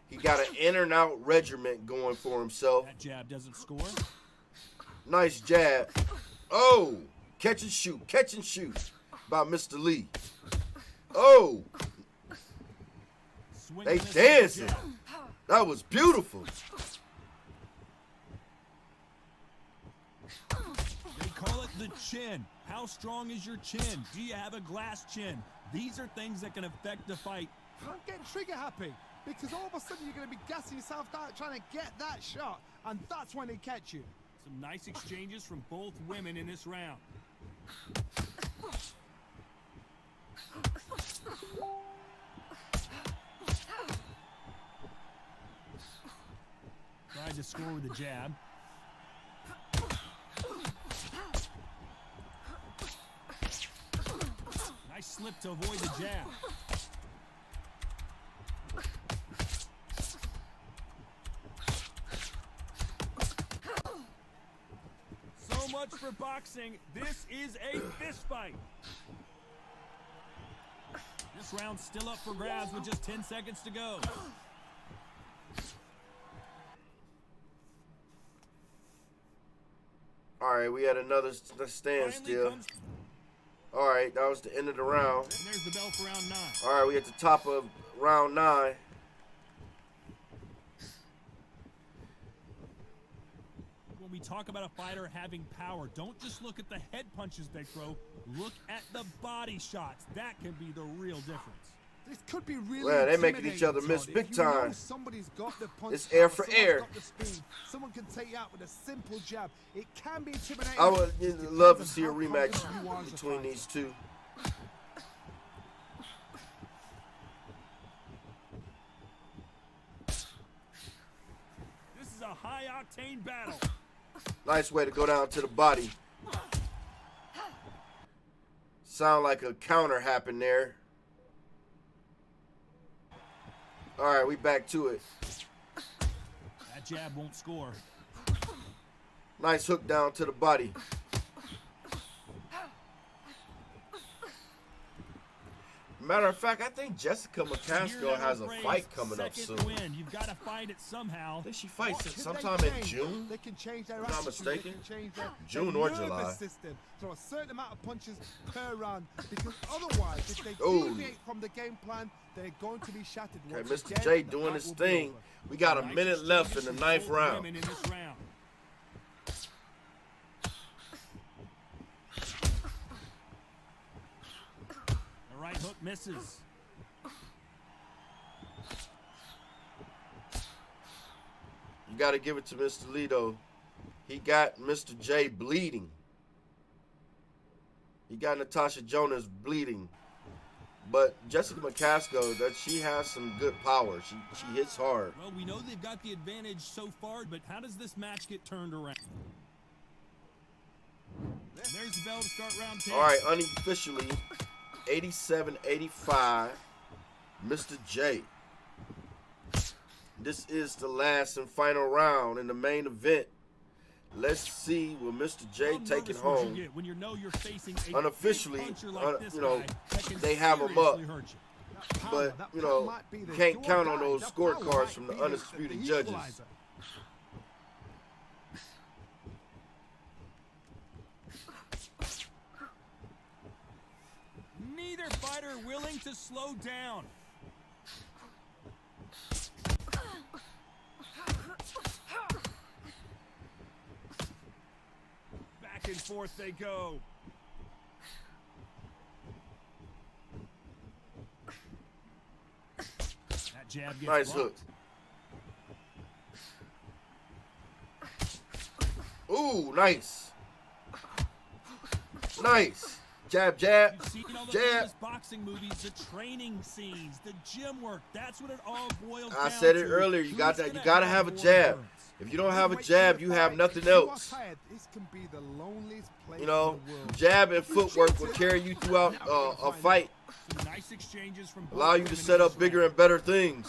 He got an in and out regiment going for himself. That jab doesn't score. Nice jab. Oh, catch and shoot by Mr. Lee. Oh, they dancing. That was beautiful. They call it the chin. How strong is your chin? Do you have a glass chin? These are things that can affect the fight. Don't get trigger happy, because all of a sudden you're going to be gassing yourself out trying to get that shot, and that's when they catch you. Some nice exchanges from both women in this round. Tried to score with a jab. Nice slip to avoid the jab. So much for boxing. This is a fist fight. This round's still up for grabs with just 10 seconds to go. All right, we had another standstill. All right, that was the end of the round. And there's the bell for round 9. All right, we at the top of round 9. When we talk about a fighter having power, don't just look at the head punches they throw. Look at the body shots. That can be the real difference. This could be really Man, they making each other miss big time. Somebody's got the punch. It's air for someone's air. got the speed. Someone can take you out with a simple jab. It can be intimidating. I would love to see a rematch between these two. This is a high-octane battle. Nice way to go down to the body. Sound like a counter happened there. All right, we back to it. That jab won't score. Nice hook down to the body. Matter of fact, I think Jessica McCaskill has a fight coming up soon. You've got to find it somehow. I think she fights sometime in June. They can change their if I'm not mistaken. June their or July. System. Throw a certain amount of punches per round, because otherwise, if they deviate from the game plan, they're going to be shattered. Okay, Mr. J doing his thing. We got a minute left in the 9th round. Right hook misses. You got to give it to Mr. Lee, though. He got Mr. J bleeding. He got Natasha Jonas bleeding. But Jessica McCaskill, that she has some good power. She hits hard. Well, we know they've got the advantage so far, but how does this match get turned around? There's the bell to start round 10. All right, unofficially, 87-85, Mr. J. This is the last and final round in the main event. Let's see will Mr. J take it home. When you know you're facing unofficially, like you know, they have him up. But, you know, you can't count on those scorecards from the undisputed judges. Neither fighter willing to slow down. Back and forth they go. That jab gets nice hook. Ooh, nice. Nice. Jab, jab, You've seen all the jab. famous boxing movies, the training scenes, the gym work. That's what it all boils down to. I said it earlier. You got that. You got to have a jab. If you don't have a jab, you have nothing else. You know, jab and footwork will carry you throughout a fight. Nice exchanges from Allow you to set up bigger and better things.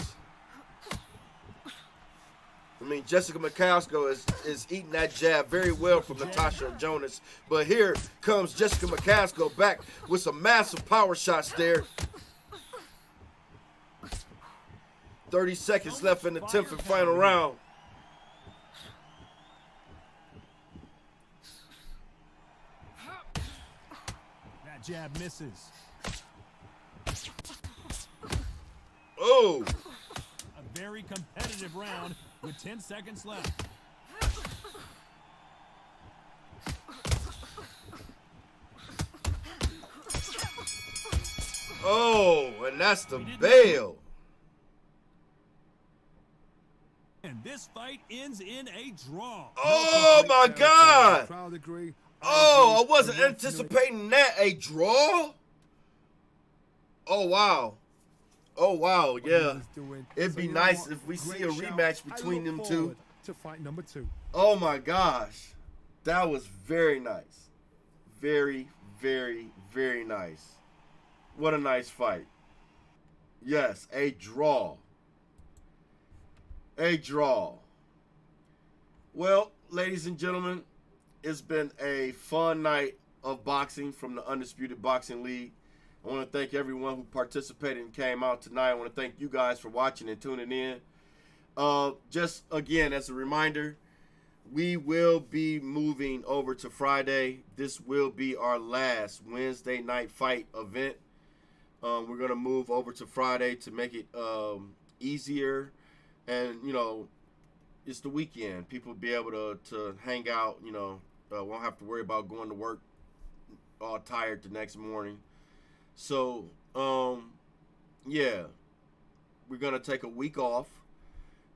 I mean, Jessica McCaskill is eating that jab very well from Natasha Jonas. But here comes Jessica McCaskill back with some massive power shots there. 30 seconds left in the 10th and final round. That jab misses. Oh! A very competitive round with 10 seconds left. Oh, and that's the bail. And this fight ends in a draw. Oh my God! Oh, I wasn't anticipating that. A draw? Oh wow. Oh wow, yeah. It'd be nice if we see a rematch between them two. To fight number 2. Oh my gosh. That was very nice. Very, very, very nice. What a nice fight. Yes, a draw. A draw. Well, ladies and gentlemen, it's been a fun night of boxing from the Undisputed Boxing League. I want to thank everyone who participated and came out tonight. I want to thank you guys for watching and tuning in. Just again, as a reminder, we will be moving over to Friday. This will be our last Wednesday night fight event. We're going to move over to Friday to make it easier. And, you know, it's the weekend. People will be able to hang out, you know, won't have to worry about going to work all tired the next morning. So, yeah, we're going to take a week off,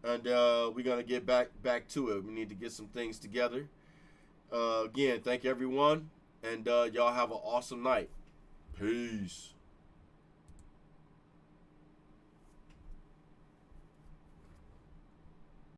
and we're going to get back to it. We need to get some things together. Again, thank everyone, and y'all have an awesome night. Peace.